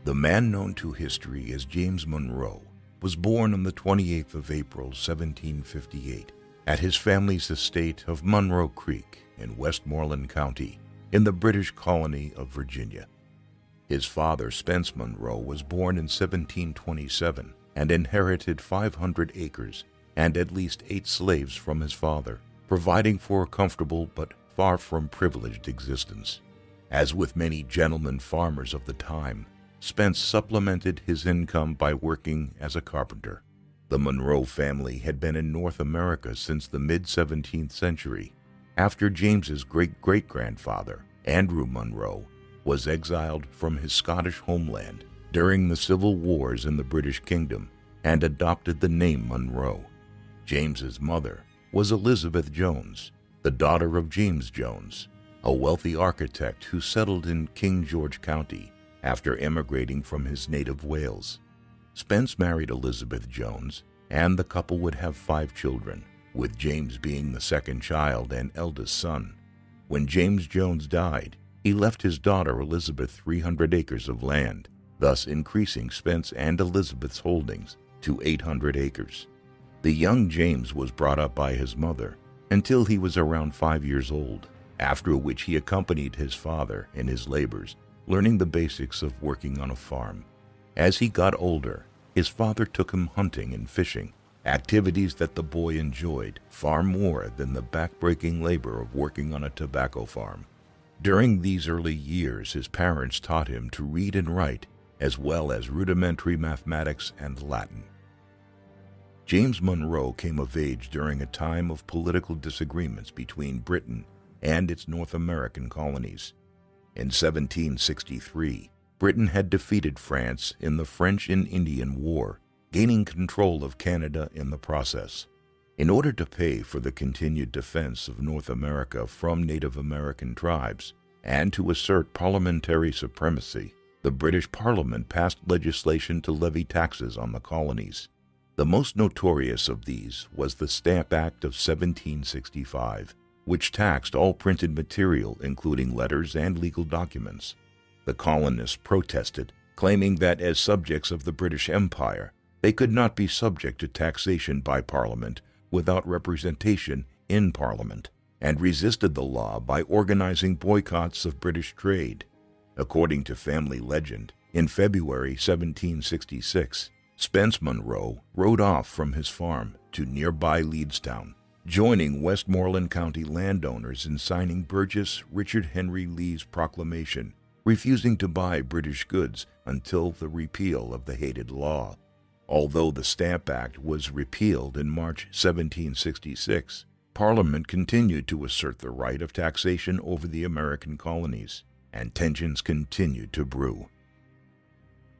The man known to history as James Monroe was born on the 28th of April, 1758, at his family's estate of Monroe Creek in Westmoreland County in the British colony of Virginia. His father, Spence Monroe, was born in 1727 and inherited 500 acres and at least 8 slaves from his father, providing for a comfortable but far from privileged existence. As with many gentlemen farmers of the time, Spence supplemented his income by working as a carpenter. The Monroe family had been in North America since the mid-17th century, after James's great-great-grandfather, Andrew Monroe, was exiled from his Scottish homeland during the civil wars in the British Kingdom and adopted the name Monroe. James's mother was Elizabeth Jones, the daughter of James Jones, a wealthy architect who settled in King George County after emigrating from his native Wales. Spence married Elizabeth Jones, and the couple would have 5 children, with James being the second child and eldest son. When James Jones died, he left his daughter Elizabeth 300 acres of land, thus increasing Spence and Elizabeth's holdings to 800 acres. The young James was brought up by his mother until he was around 5 years old, after which he accompanied his father in his labors, learning the basics of working on a farm. As he got older, his father took him hunting and fishing, activities that the boy enjoyed far more than the back-breaking labor of working on a tobacco farm. During these early years, his parents taught him to read and write, as well as rudimentary mathematics and Latin. James Monroe came of age during a time of political disagreements between Britain and its North American colonies. In 1763, Britain had defeated France in the French and Indian War, gaining control of Canada in the process. In order to pay for the continued defense of North America from Native American tribes and to assert parliamentary supremacy, the British Parliament passed legislation to levy taxes on the colonies. The most notorious of these was the Stamp Act of 1765, which taxed all printed material, including letters and legal documents. The colonists protested, claiming that as subjects of the British Empire, they could not be subject to taxation by Parliament without representation in Parliament, and resisted the law by organizing boycotts of British trade. According to family legend, in February 1766, Spence Monroe rode off from his farm to nearby Leedstown, joining Westmoreland County landowners in signing Burgess Richard Henry Lee's proclamation, refusing to buy British goods until the repeal of the hated law. Although the Stamp Act was repealed in March 1766, Parliament continued to assert the right of taxation over the American colonies, and tensions continued to brew.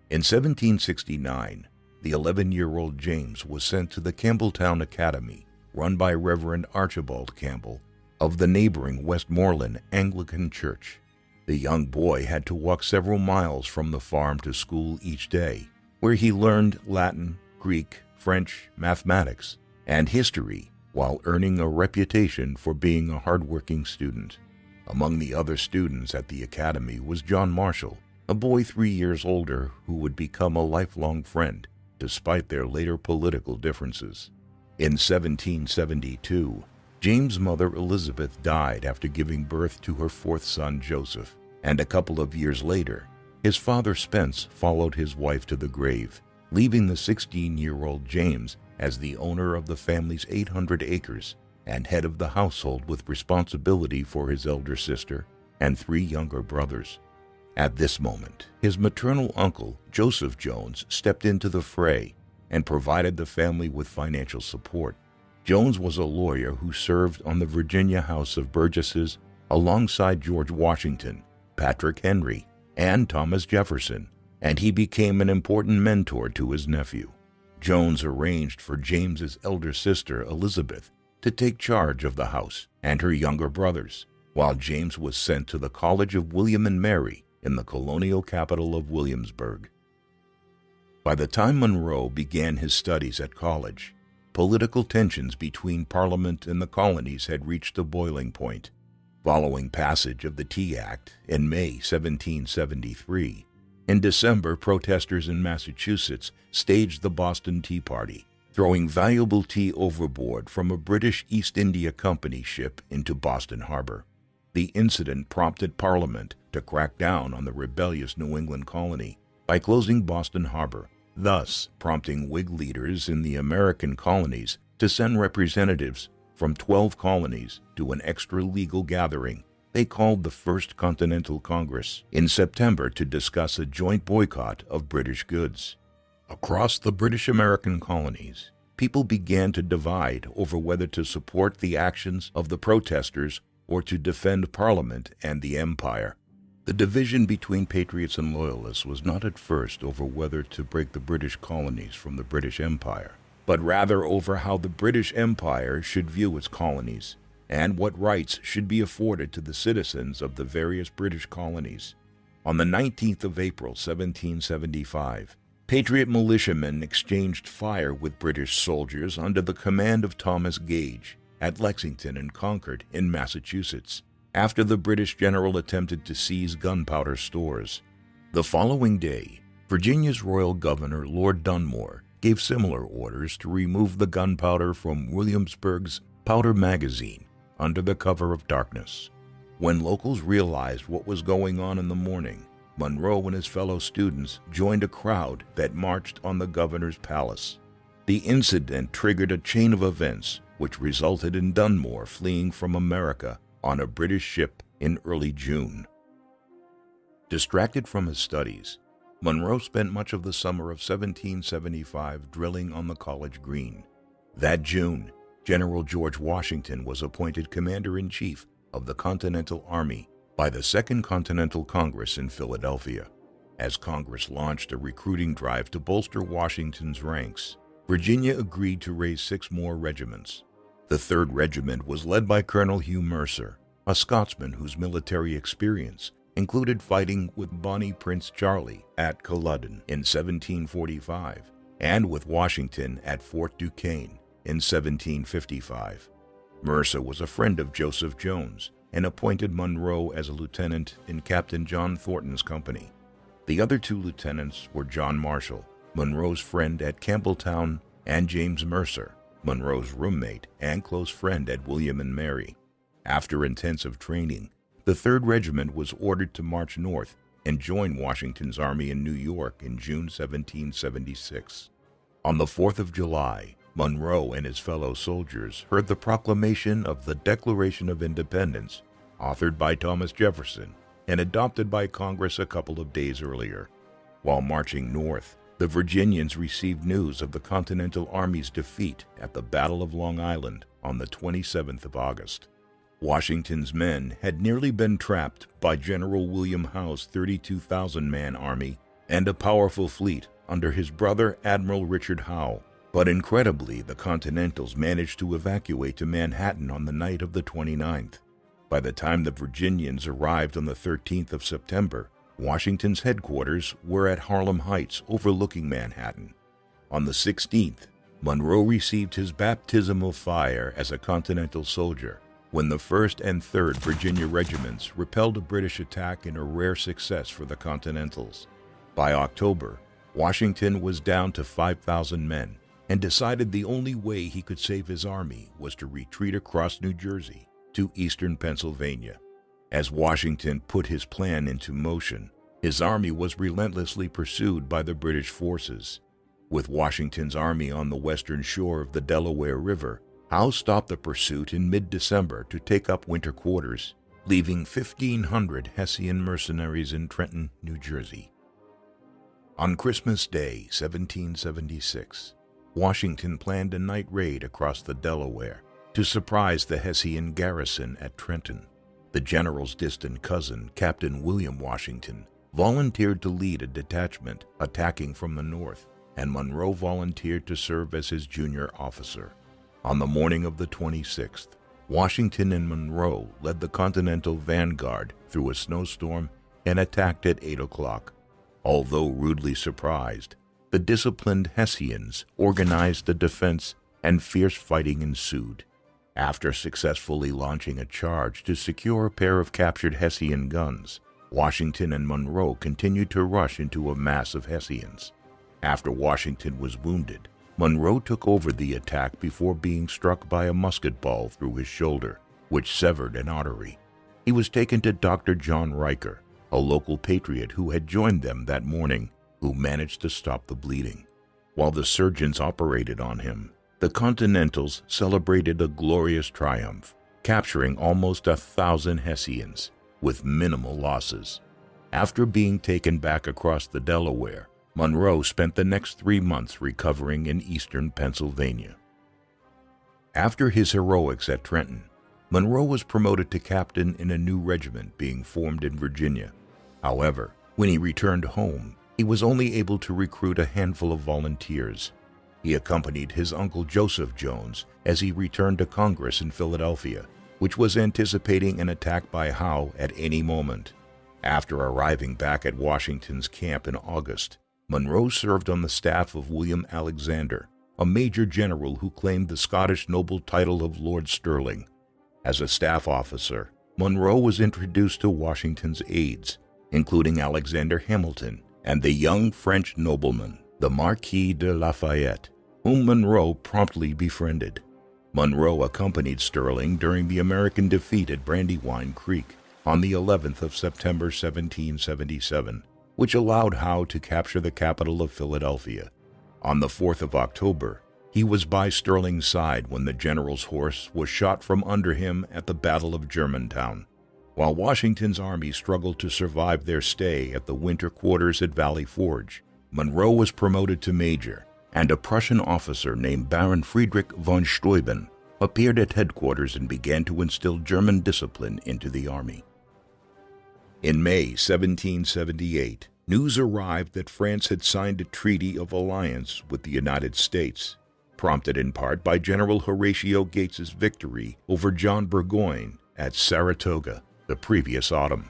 In 1769, the 11-year-old James was sent to the Campbelltown Academy, run by Reverend Archibald Campbell of the neighboring Westmoreland Anglican Church. The young boy had to walk several miles from the farm to school each day, where he learned Latin, Greek, French, mathematics, and history, while earning a reputation for being a hardworking student. Among the other students at the academy was John Marshall, a boy 3 years older who would become a lifelong friend, despite their later political differences. In 1772, James' mother Elizabeth died after giving birth to her 4th son Joseph, and a couple of years later, his father Spence followed his wife to the grave, leaving the 16-year-old James as the owner of the family's 800 acres and head of the household with responsibility for his elder sister and 3 younger brothers. At this moment, his maternal uncle, Joseph Jones, stepped into the fray and provided the family with financial support. Jones was a lawyer who served on the Virginia House of Burgesses alongside George Washington, Patrick Henry, and Thomas Jefferson, and he became an important mentor to his nephew. Jones arranged for James's elder sister, Elizabeth, to take charge of the house and her younger brothers, while James was sent to the College of William and Mary in the colonial capital of Williamsburg. By the time Monroe began his studies at college, political tensions between Parliament and the colonies had reached a boiling point. Following passage of the Tea Act in May 1773, In December, protesters in Massachusetts staged the Boston Tea Party, throwing valuable tea overboard from a British East India Company ship into Boston Harbor. The incident prompted Parliament to crack down on the rebellious New England colony by closing Boston Harbor, thus prompting Whig leaders in the American colonies to send representatives from 12 colonies to an extra-legal gathering they called the First Continental Congress in September to discuss a joint boycott of British goods. Across the British American colonies, people began to divide over whether to support the actions of the protesters or to defend Parliament and the Empire. The division between patriots and loyalists was not at first over whether to break the British colonies from the British Empire, but rather over how the British Empire should view its colonies and what rights should be afforded to the citizens of the various British colonies. On the 19th of April, 1775, Patriot militiamen exchanged fire with British soldiers under the command of Thomas Gage at Lexington and Concord in Massachusetts, after the British general attempted to seize gunpowder stores. The following day, Virginia's royal governor, Lord Dunmore, gave similar orders to remove the gunpowder from Williamsburg's powder magazine under the cover of darkness. When locals realized what was going on in the morning, Monroe and his fellow students joined a crowd that marched on the governor's palace. The incident triggered a chain of events which resulted in Dunmore fleeing from America on a British ship in early June. Distracted from his studies, Monroe spent much of the summer of 1775 drilling on the college green. That June, General George Washington was appointed Commander-in-Chief of the Continental Army by the Second Continental Congress in Philadelphia. As Congress launched a recruiting drive to bolster Washington's ranks, Virginia agreed to raise 6 more regiments. The 3rd Regiment was led by Colonel Hugh Mercer, a Scotsman whose military experience included fighting with Bonnie Prince Charlie at Culloden in 1745 and with Washington at Fort Duquesne in 1755. Mercer was a friend of Joseph Jones and appointed Monroe as a lieutenant in Captain John Thornton's company. The other 2 lieutenants were John Marshall, Monroe's friend at Campbelltown, and James Mercer, Monroe's roommate and close friend at William and Mary. After intensive training, the 3rd Regiment was ordered to march north and join Washington's army in New York in June 1776. On the 4th of July, Monroe and his fellow soldiers heard the proclamation of the Declaration of Independence, authored by Thomas Jefferson and adopted by Congress a couple of days earlier. While marching north, the Virginians received news of the Continental Army's defeat at the Battle of Long Island on the 27th of August. Washington's men had nearly been trapped by General William Howe's 32,000-man army and a powerful fleet under his brother Admiral Richard Howe. But incredibly, the Continentals managed to evacuate to Manhattan on the night of the 29th. By the time the Virginians arrived on the 13th of September, Washington's headquarters were at Harlem Heights overlooking Manhattan. On the 16th, Monroe received his baptismal fire as a Continental soldier when the 1st and 3rd Virginia regiments repelled a British attack in a rare success for the Continentals. By October, Washington was down to 5,000 men and decided the only way he could save his army was to retreat across New Jersey to eastern Pennsylvania. As Washington put his plan into motion, his army was relentlessly pursued by the British forces. With Washington's army on the western shore of the Delaware River, Howe stopped the pursuit in mid-December to take up winter quarters, leaving 1,500 Hessian mercenaries in Trenton, New Jersey. On Christmas Day, 1776, Washington planned a night raid across the Delaware to surprise the Hessian garrison at Trenton. The general's distant cousin, Captain William Washington, volunteered to lead a detachment attacking from the north, and Monroe volunteered to serve as his junior officer. On the morning of the 26th, Washington and Monroe led the Continental vanguard through a snowstorm and attacked at 8 o'clock. Although rudely surprised, the disciplined Hessians organized the defense and fierce fighting ensued. After successfully launching a charge to secure a pair of captured Hessian guns, Washington and Monroe continued to rush into a mass of Hessians. After Washington was wounded, Monroe took over the attack before being struck by a musket ball through his shoulder, which severed an artery. He was taken to Dr. John Riker, a local patriot who had joined them that morning, who managed to stop the bleeding. While the surgeons operated on him, the Continentals celebrated a glorious triumph, capturing almost 1,000 Hessians with minimal losses. After being taken back across the Delaware, Monroe spent the next 3 months recovering in eastern Pennsylvania. After his heroics at Trenton, Monroe was promoted to captain in a new regiment being formed in Virginia. However, when he returned home, he was only able to recruit a handful of volunteers. He accompanied his uncle Joseph Jones as he returned to Congress in Philadelphia, which was anticipating an attack by Howe at any moment. After arriving back at Washington's camp in August, Monroe served on the staff of William Alexander, a major general who claimed the Scottish noble title of Lord Stirling. As a staff officer, Monroe was introduced to Washington's aides, including Alexander Hamilton and the young French nobleman, the Marquis de Lafayette, whom Monroe promptly befriended. Monroe accompanied Stirling during the American defeat at Brandywine Creek on the 11th of September 1777, which allowed Howe to capture the capital of Philadelphia. On the 4th of October, he was by Stirling's side when the general's horse was shot from under him at the Battle of Germantown. While Washington's army struggled to survive their stay at the winter quarters at Valley Forge, Monroe was promoted to major, and a Prussian officer named Baron Friedrich von Steuben appeared at headquarters and began to instill German discipline into the army. In May 1778, news arrived that France had signed a treaty of alliance with the United States, prompted in part by General Horatio Gates's victory over John Burgoyne at Saratoga the previous autumn.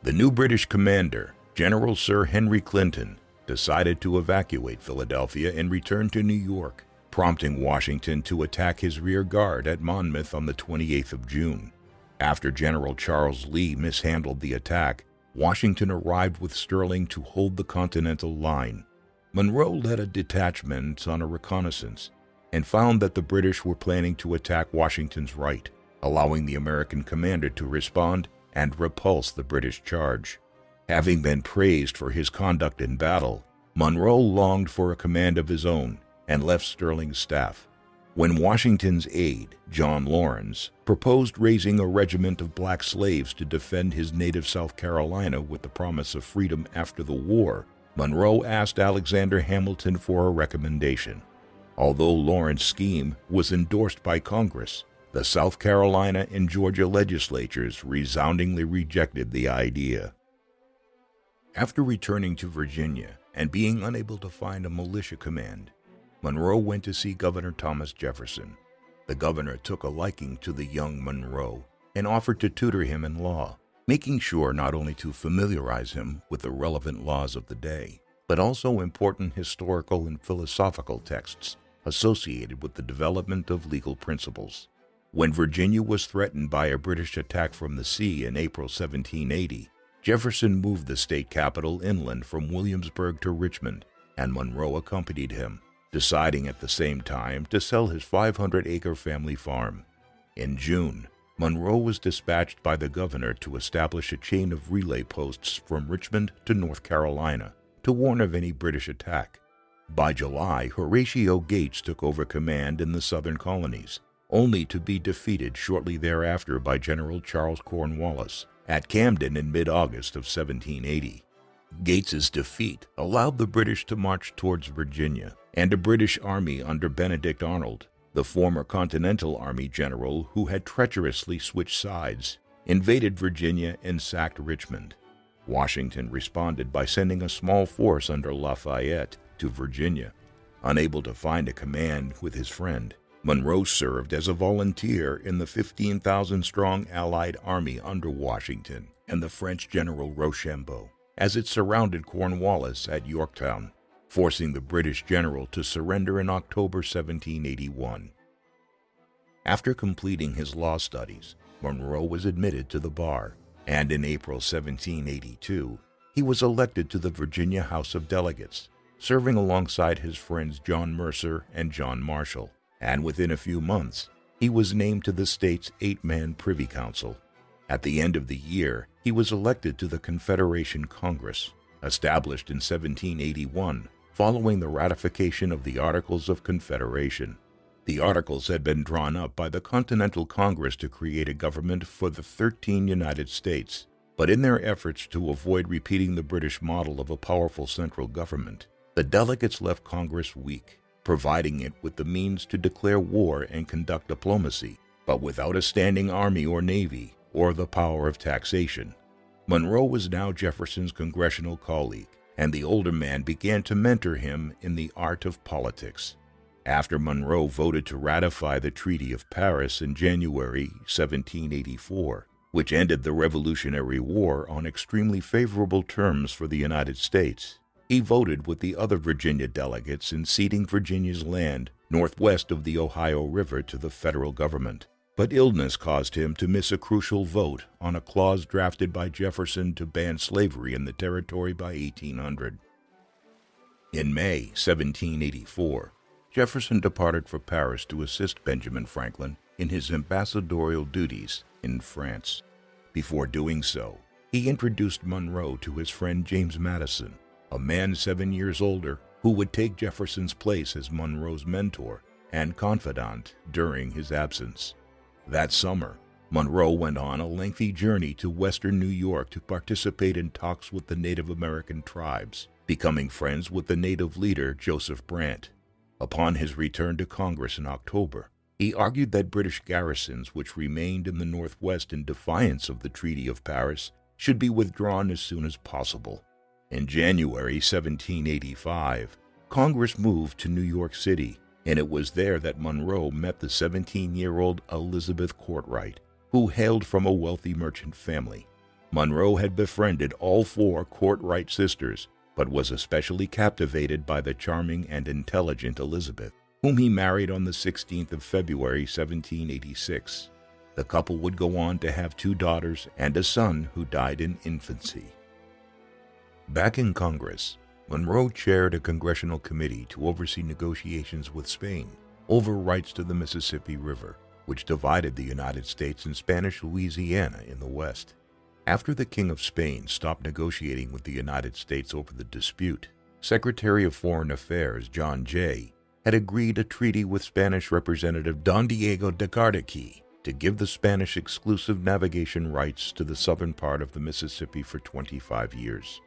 The new British commander, General Sir Henry Clinton, decided to evacuate Philadelphia and return to New York, prompting Washington to attack his rear guard at Monmouth on the 28th of June. After General Charles Lee mishandled the attack, Washington arrived with Stirling to hold the Continental line. Monroe led a detachment on a reconnaissance and found that the British were planning to attack Washington's right, allowing the American commander to respond and repulse the British charge. Having been praised for his conduct in battle, Monroe longed for a command of his own and left Stirling's staff. When Washington's aide, John Lawrence, proposed raising a regiment of black slaves to defend his native South Carolina with the promise of freedom after the war, Monroe asked Alexander Hamilton for a recommendation. Although Lawrence's scheme was endorsed by Congress, the South Carolina and Georgia legislatures resoundingly rejected the idea. After returning to Virginia and being unable to find a militia command, Monroe went to see Governor Thomas Jefferson. The governor took a liking to the young Monroe and offered to tutor him in law, making sure not only to familiarize him with the relevant laws of the day, but also important historical and philosophical texts associated with the development of legal principles. When Virginia was threatened by a British attack from the sea in April 1780, Jefferson moved the state capital inland from Williamsburg to Richmond, and Monroe accompanied him, deciding at the same time to sell his 500-acre family farm. In June, Monroe was dispatched by the governor to establish a chain of relay posts from Richmond to North Carolina to warn of any British attack. By July, Horatio Gates took over command in the southern colonies, only to be defeated shortly thereafter by General Charles Cornwallis at Camden in mid-August of 1780. Gates's defeat allowed the British to march towards Virginia, and a British army under Benedict Arnold, the former Continental Army general who had treacherously switched sides, invaded Virginia and sacked Richmond. Washington responded by sending a small force under Lafayette to Virginia. Unable to find a command with his friend, Monroe served as a volunteer in the 15,000-strong Allied army under Washington and the French General Rochambeau, as it surrounded Cornwallis at Yorktown, forcing the British general to surrender in October 1781. After completing his law studies, Monroe was admitted to the bar, and in April 1782, he was elected to the Virginia House of Delegates, serving alongside his friends John Mercer and John Marshall, and within a few months, he was named to the state's 8-man Privy Council. At the end of the year, he was elected to the Confederation Congress, established in 1781, following the ratification of the Articles of Confederation. The Articles had been drawn up by the Continental Congress to create a government for the 13 United States, but in their efforts to avoid repeating the British model of a powerful central government, the delegates left Congress weak, providing it with the means to declare war and conduct diplomacy, but without a standing army or navy or the power of taxation. Monroe was now Jefferson's congressional colleague, and the older man began to mentor him in the art of politics. After Monroe voted to ratify the Treaty of Paris in January 1784, which ended the Revolutionary War on extremely favorable terms for the United States, he voted with the other Virginia delegates in ceding Virginia's land northwest of the Ohio River to the federal government. But illness caused him to miss a crucial vote on a clause drafted by Jefferson to ban slavery in the territory by 1800. In May 1784, Jefferson departed for Paris to assist Benjamin Franklin in his ambassadorial duties in France. Before doing so, he introduced Monroe to his friend James Madison, a man 7 years older who would take Jefferson's place as Monroe's mentor and confidant during his absence. That summer, Monroe went on a lengthy journey to western New York to participate in talks with the Native American tribes, becoming friends with the native leader Joseph Brant. Upon his return to Congress in October, he argued that British garrisons which remained in the Northwest in defiance of the Treaty of Paris should be withdrawn as soon as possible. In January 1785, Congress moved to New York City, and it was there that Monroe met the 17-year-old Elizabeth Courtwright, who hailed from a wealthy merchant family. Monroe had befriended all 4 Courtwright sisters, but was especially captivated by the charming and intelligent Elizabeth, whom he married on the 16th of February 1786. The couple would go on to have 2 daughters and a son who died in infancy. Back in Congress, Monroe chaired a congressional committee to oversee negotiations with Spain over rights to the Mississippi River, which divided the United States and Spanish Louisiana in the west. After the King of Spain stopped negotiating with the United States over the dispute, Secretary of Foreign Affairs John Jay had agreed a treaty with Spanish Representative Don Diego de Cardequi to give the Spanish exclusive navigation rights to the southern part of the Mississippi for 25 years.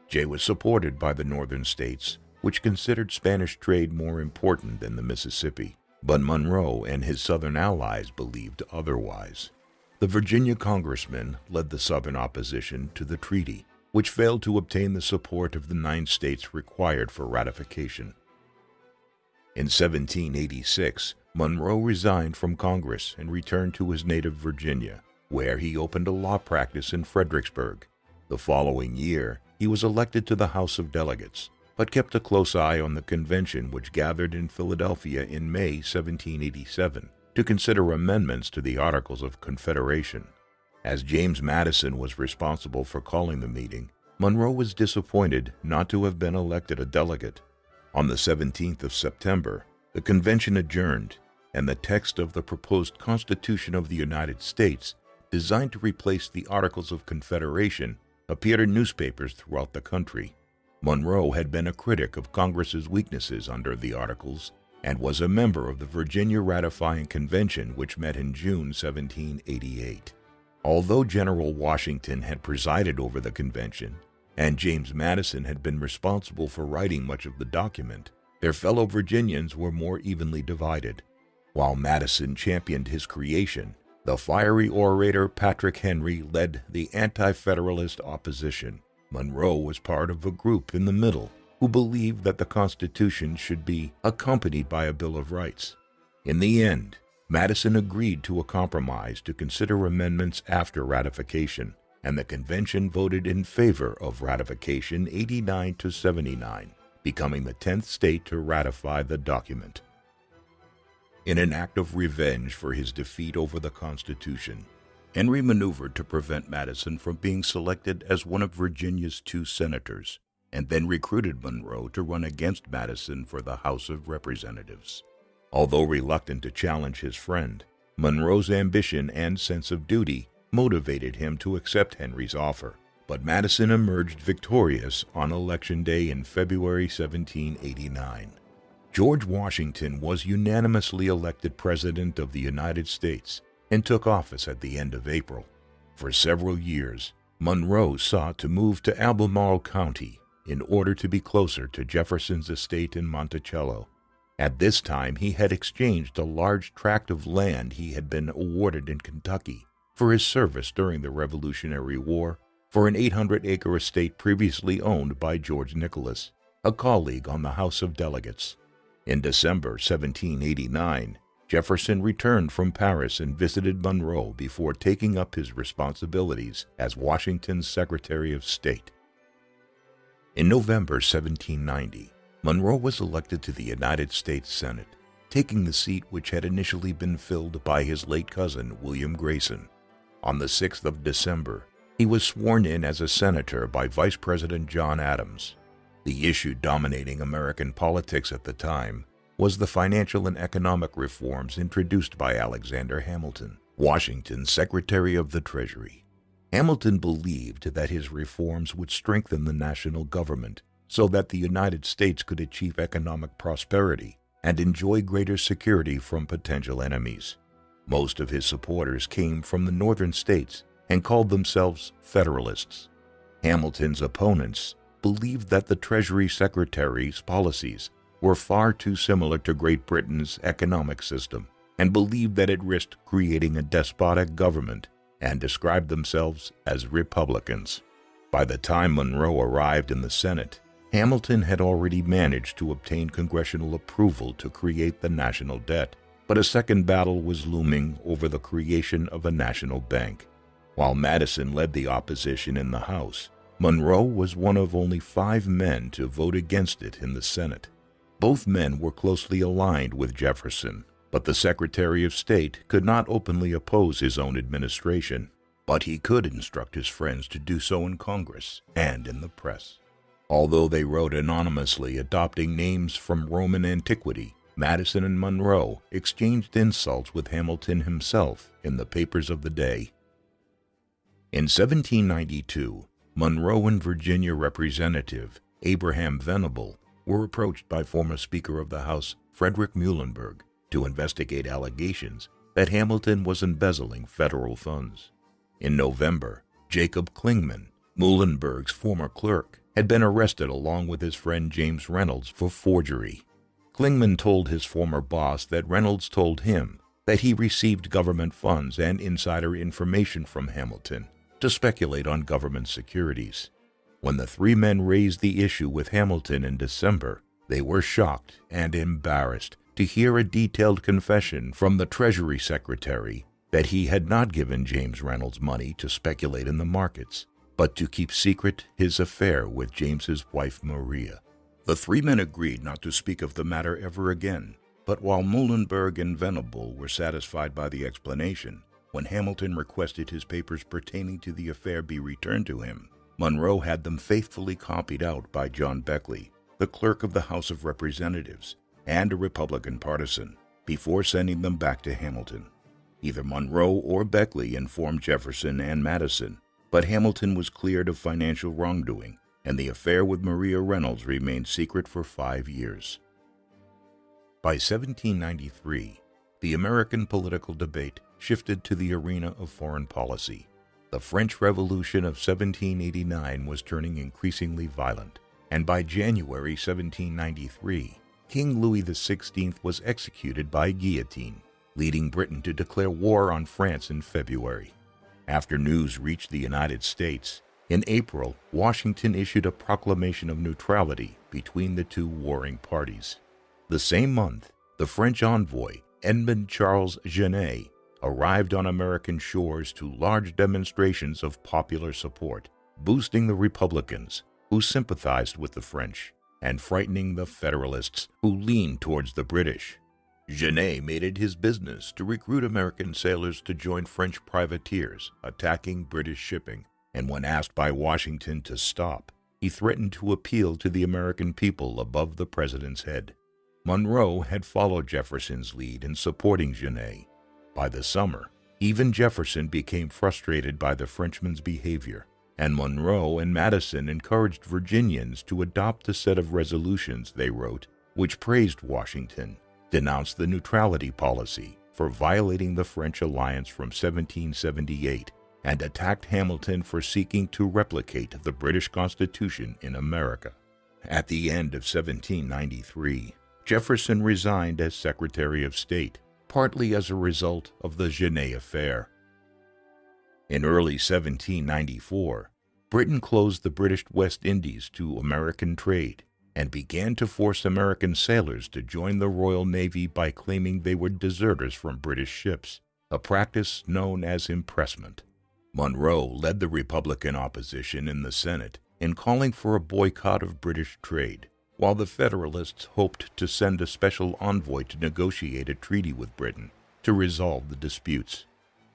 Jay was supported by the northern states, which considered Spanish trade more important than the Mississippi, but Monroe and his southern allies believed otherwise. The Virginia congressman led the southern opposition to the treaty, which failed to obtain the support of the 9 states required for ratification. In 1786, Monroe resigned from Congress and returned to his native Virginia, where he opened a law practice in Fredericksburg. The following year, he was elected to the House of Delegates, but kept a close eye on the convention which gathered in Philadelphia in May 1787 to consider amendments to the Articles of Confederation. As James Madison was responsible for calling the meeting, Monroe was disappointed not to have been elected a delegate. On the 17th of September, the convention adjourned, and the text of the proposed Constitution of the United States, designed to replace the Articles of Confederation, appeared in newspapers throughout the country. Monroe had been a critic of Congress's weaknesses under the Articles and was a member of the Virginia Ratifying Convention, which met in June 1788. Although General Washington had presided over the convention, and James Madison had been responsible for writing much of the document, their fellow Virginians were more evenly divided. While Madison championed his creation, the fiery orator Patrick Henry led the anti-federalist opposition. Monroe was part of a group in the middle who believed that the Constitution should be accompanied by a Bill of Rights. In the end, Madison agreed to a compromise to consider amendments after ratification, and the convention voted in favor of ratification 89-79, becoming the 10th state to ratify the document. In an act of revenge for his defeat over the Constitution, Henry maneuvered to prevent Madison from being selected as one of Virginia's 2 senators, and then recruited Monroe to run against Madison for the House of Representatives. Although reluctant to challenge his friend, Monroe's ambition and sense of duty motivated him to accept Henry's offer, but Madison emerged victorious on Election Day in February 1789. George Washington was unanimously elected President of the United States and took office at the end of April. For several years, Monroe sought to move to Albemarle County in order to be closer to Jefferson's estate in Monticello. At this time, he had exchanged a large tract of land he had been awarded in Kentucky for his service during the Revolutionary War for an 800-acre estate previously owned by George Nicholas, a colleague on the House of Delegates. In December 1789, Jefferson returned from Paris and visited Monroe before taking up his responsibilities as Washington's Secretary of State. In November 1790, Monroe was elected to the United States Senate, taking the seat which had initially been filled by his late cousin, William Grayson. On the 6th of December, he was sworn in as a senator by Vice President John Adams. The issue dominating American politics at the time was the financial and economic reforms introduced by Alexander Hamilton, Washington's Secretary of the Treasury. Hamilton believed that his reforms would strengthen the national government so that the United States could achieve economic prosperity and enjoy greater security from potential enemies. Most of his supporters came from the northern states and called themselves Federalists. Hamilton's opponents believed that the Treasury Secretary's policies were far too similar to Great Britain's economic system and believed that it risked creating a despotic government, and described themselves as Republicans. By the time Monroe arrived in the Senate, Hamilton had already managed to obtain congressional approval to create the national debt, but a second battle was looming over the creation of a national bank. While Madison led the opposition in the House, Monroe was one of only 5 men to vote against it in the Senate. Both men were closely aligned with Jefferson, but the Secretary of State could not openly oppose his own administration, but he could instruct his friends to do so in Congress and in the press. Although they wrote anonymously adopting names from Roman antiquity, Madison and Monroe exchanged insults with Hamilton himself in the papers of the day. In 1792, Monroe and Virginia Representative Abraham Venable were approached by former Speaker of the House Frederick Muhlenberg to investigate allegations that Hamilton was embezzling federal funds. In November, Jacob Clingman, Muhlenberg's former clerk, had been arrested along with his friend James Reynolds for forgery. Clingman told his former boss that Reynolds told him that he received government funds and insider information from Hamilton to speculate on government securities. When the 3 men raised the issue with Hamilton in December, they were shocked and embarrassed to hear a detailed confession from the Treasury Secretary that he had not given James Reynolds money to speculate in the markets, but to keep secret his affair with James's wife Maria. The 3 men agreed not to speak of the matter ever again, but while Muhlenberg and Venable were satisfied by the explanation, when Hamilton requested his papers pertaining to the affair be returned to him, Monroe had them faithfully copied out by John Beckley, the clerk of the House of Representatives, and a Republican partisan, before sending them back to Hamilton. Either Monroe or Beckley informed Jefferson and Madison, but Hamilton was cleared of financial wrongdoing, and the affair with Maria Reynolds remained secret for 5 years. By 1793, the American political debate shifted to the arena of foreign policy. The French Revolution of 1789 was turning increasingly violent, and by January 1793, King Louis XVI was executed by guillotine, leading Britain to declare war on France in February. After news reached the United States, in April, Washington issued a proclamation of neutrality between the 2 warring parties. The same month, the French envoy, Edmond Charles Genet, arrived on American shores to large demonstrations of popular support, boosting the Republicans, who sympathized with the French, and frightening the Federalists, who leaned towards the British. Genet made it his business to recruit American sailors to join French privateers attacking British shipping, and when asked by Washington to stop, he threatened to appeal to the American people above the president's head. Monroe had followed Jefferson's lead in supporting Genet. By the summer, even Jefferson became frustrated by the Frenchman's behavior, and Monroe and Madison encouraged Virginians to adopt a set of resolutions they wrote, which praised Washington, denounced the neutrality policy for violating the French alliance from 1778, and attacked Hamilton for seeking to replicate the British Constitution in America. At the end of 1793, Jefferson resigned as Secretary of State, partly as a result of the Genet affair. In early 1794, Britain closed the British West Indies to American trade and began to force American sailors to join the Royal Navy by claiming they were deserters from British ships, a practice known as impressment. Monroe led the Republican opposition in the Senate in calling for a boycott of British trade, while the Federalists hoped to send a special envoy to negotiate a treaty with Britain to resolve the disputes.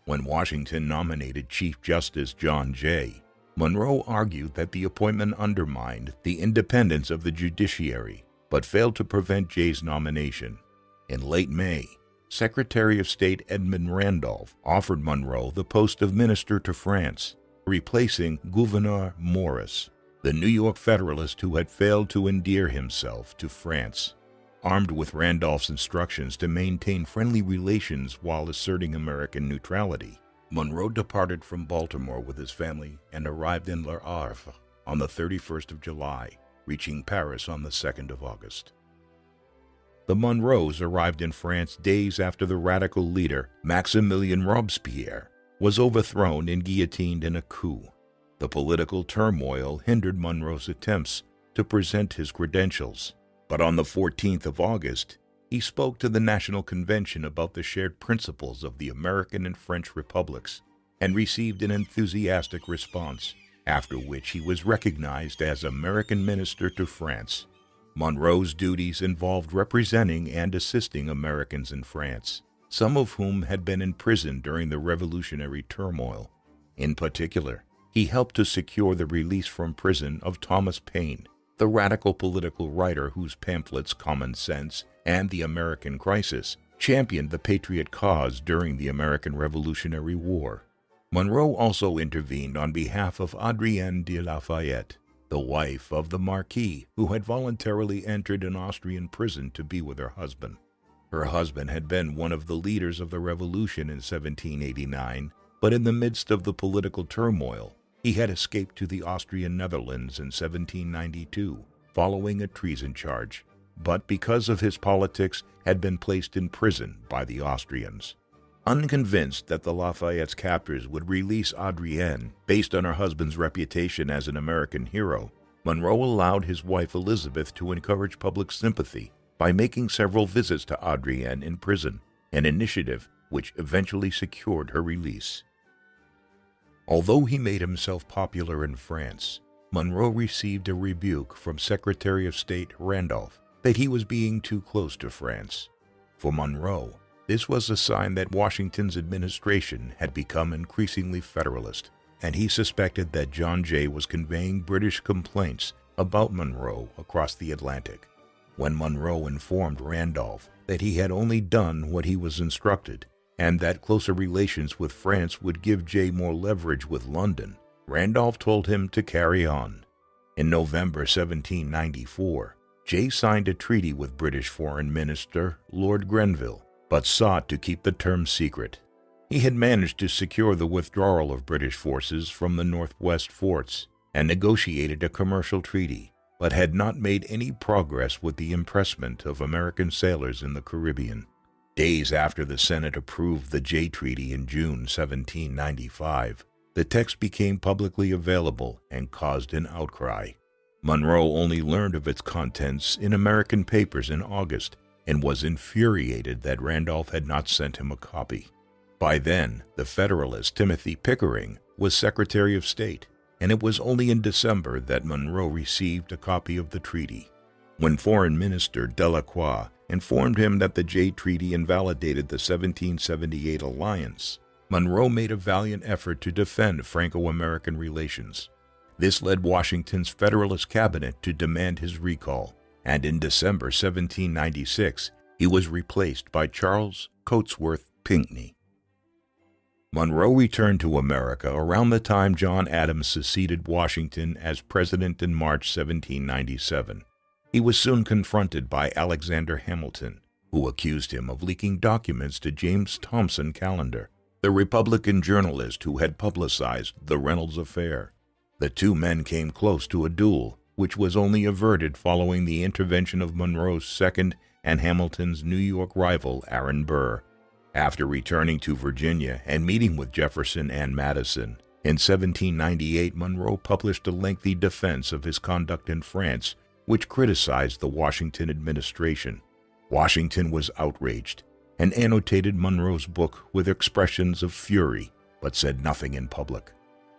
When Washington nominated Chief Justice John Jay, Monroe argued that the appointment undermined the independence of the judiciary, but failed to prevent Jay's nomination. In late May, Secretary of State Edmund Randolph offered Monroe the post of Minister to France, replacing Gouverneur Morris, the New York Federalist who had failed to endear himself to France. Armed with Randolph's instructions to maintain friendly relations while asserting American neutrality, Monroe departed from Baltimore with his family and arrived in Le Havre on the 31st of July, reaching Paris on the 2nd of August. The Monroes arrived in France days after the radical leader, Maximilien Robespierre, was overthrown and guillotined in a coup. The political turmoil hindered Monroe's attempts to present his credentials, but on the 14th of August, he spoke to the National Convention about the shared principles of the American and French republics and received an enthusiastic response, after which he was recognized as American Minister to France. Monroe's duties involved representing and assisting Americans in France, some of whom had been imprisoned during the revolutionary turmoil. In particular, he helped to secure the release from prison of Thomas Paine, the radical political writer whose pamphlets Common Sense and The American Crisis championed the patriot cause during the American Revolutionary War. Monroe also intervened on behalf of Adrienne de Lafayette, the wife of the Marquis who had voluntarily entered an Austrian prison to be with her husband. Her husband had been one of the leaders of the revolution in 1789, but in the midst of the political turmoil, he had escaped to the Austrian Netherlands in 1792, following a treason charge, but because of his politics had been placed in prison by the Austrians. Unconvinced that the Lafayette's captors would release Adrienne based on her husband's reputation as an American hero, Monroe allowed his wife Elizabeth to encourage public sympathy by making several visits to Adrienne in prison, an initiative which eventually secured her release. Although he made himself popular in France, Monroe received a rebuke from Secretary of State Randolph that he was being too close to France. For Monroe, this was a sign that Washington's administration had become increasingly federalist, and he suspected that John Jay was conveying British complaints about Monroe across the Atlantic. When Monroe informed Randolph that he had only done what he was instructed, and that closer relations with France would give Jay more leverage with London, Randolph told him to carry on. In November 1794, Jay signed a treaty with British Foreign Minister Lord Grenville, but sought to keep the terms secret. He had managed to secure the withdrawal of British forces from the Northwest forts and negotiated a commercial treaty, but had not made any progress with the impressment of American sailors in the Caribbean. Days after the Senate approved the Jay Treaty in June 1795, the text became publicly available and caused an outcry. Monroe only learned of its contents in American papers in August and was infuriated that Randolph had not sent him a copy. By then, the Federalist Timothy Pickering was Secretary of State, and it was only in December that Monroe received a copy of the treaty. When Foreign Minister Delacroix informed him that the Jay Treaty invalidated the 1778 alliance, Monroe made a valiant effort to defend Franco-American relations. This led Washington's Federalist cabinet to demand his recall, and in December 1796, he was replaced by Charles Cotesworth Pinckney. Monroe returned to America around the time John Adams succeeded Washington as president in March 1797. He was soon confronted by Alexander Hamilton, who accused him of leaking documents to James Thomson Callender, the Republican journalist who had publicized the Reynolds affair. The two men came close to a duel, which was only averted following the intervention of Monroe's second and Hamilton's New York rival, Aaron Burr. After returning to Virginia and meeting with Jefferson and Madison, in 1798 Monroe published a lengthy defense of his conduct in France, which criticized the Washington administration. Washington was outraged and annotated Monroe's book with expressions of fury, but said nothing in public.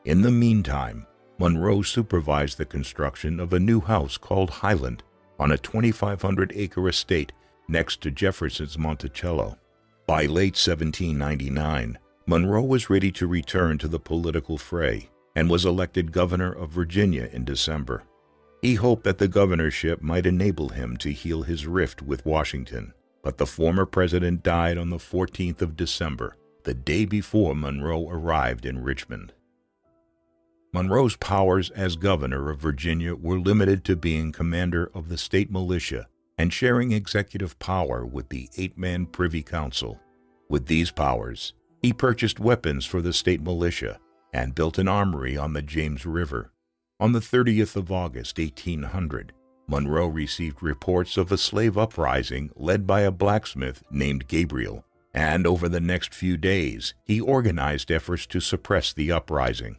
In the meantime, Monroe supervised the construction of a new house called Highland on a 2,500-acre estate next to Jefferson's Monticello. By late 1799, Monroe was ready to return to the political fray and was elected governor of Virginia in December. He hoped that the governorship might enable him to heal his rift with Washington, but the former president died on the 14th of December, the day before Monroe arrived in Richmond. Monroe's powers as governor of Virginia were limited to being commander of the state militia and sharing executive power with the 8-man Privy Council. With these powers, he purchased weapons for the state militia and built an armory on the James River. On the 30th of August, 1800, Monroe received reports of a slave uprising led by a blacksmith named Gabriel, and over the next few days, he organized efforts to suppress the uprising.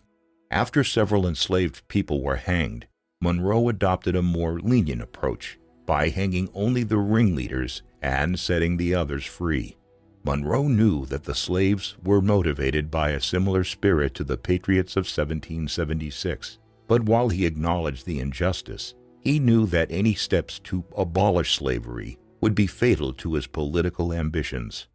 After several enslaved people were hanged, Monroe adopted a more lenient approach by hanging only the ringleaders and setting the others free. Monroe knew that the slaves were motivated by a similar spirit to the patriots of 1776, but while he acknowledged the injustice, he knew that any steps to abolish slavery would be fatal to his political ambitions.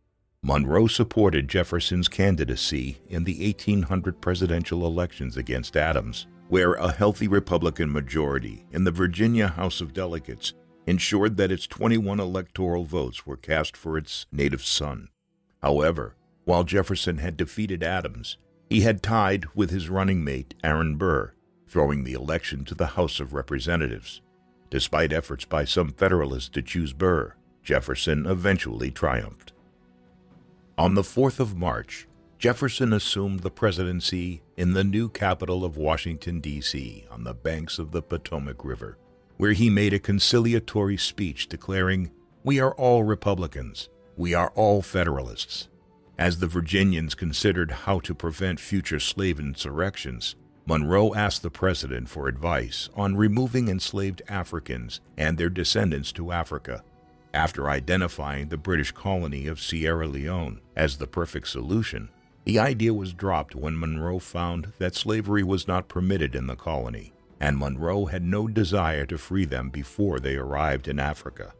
Monroe supported Jefferson's candidacy in the 1800 presidential elections against Adams, where a healthy Republican majority in the Virginia House of Delegates ensured that its 21 electoral votes were cast for its native son. However, while Jefferson had defeated Adams, he had tied with his running mate Aaron Burr, throwing the election to the House of Representatives. Despite efforts by some Federalists to choose Burr, Jefferson eventually triumphed. On the 4th of March, Jefferson assumed the presidency in the new capital of Washington, D.C., on the banks of the Potomac River, where he made a conciliatory speech declaring, "We are all Republicans. We are all Federalists." As the Virginians considered how to prevent future slave insurrections, Monroe asked the president for advice on removing enslaved Africans and their descendants to Africa. After identifying the British colony of Sierra Leone as the perfect solution, the idea was dropped when Monroe found that slavery was not permitted in the colony, and Monroe had no desire to free them before they arrived in Africa.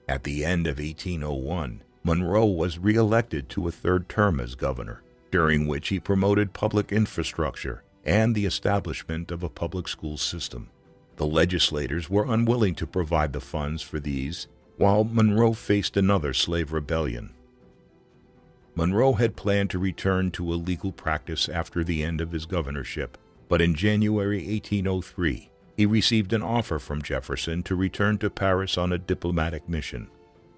At the end of 1801, Monroe was re-elected to a third term as governor, during which he promoted public infrastructure and the establishment of a public school system. The legislators were unwilling to provide the funds for these, while Monroe faced another slave rebellion. Monroe had planned to return to a legal practice after the end of his governorship, but in January 1803, he received an offer from Jefferson to return to Paris on a diplomatic mission.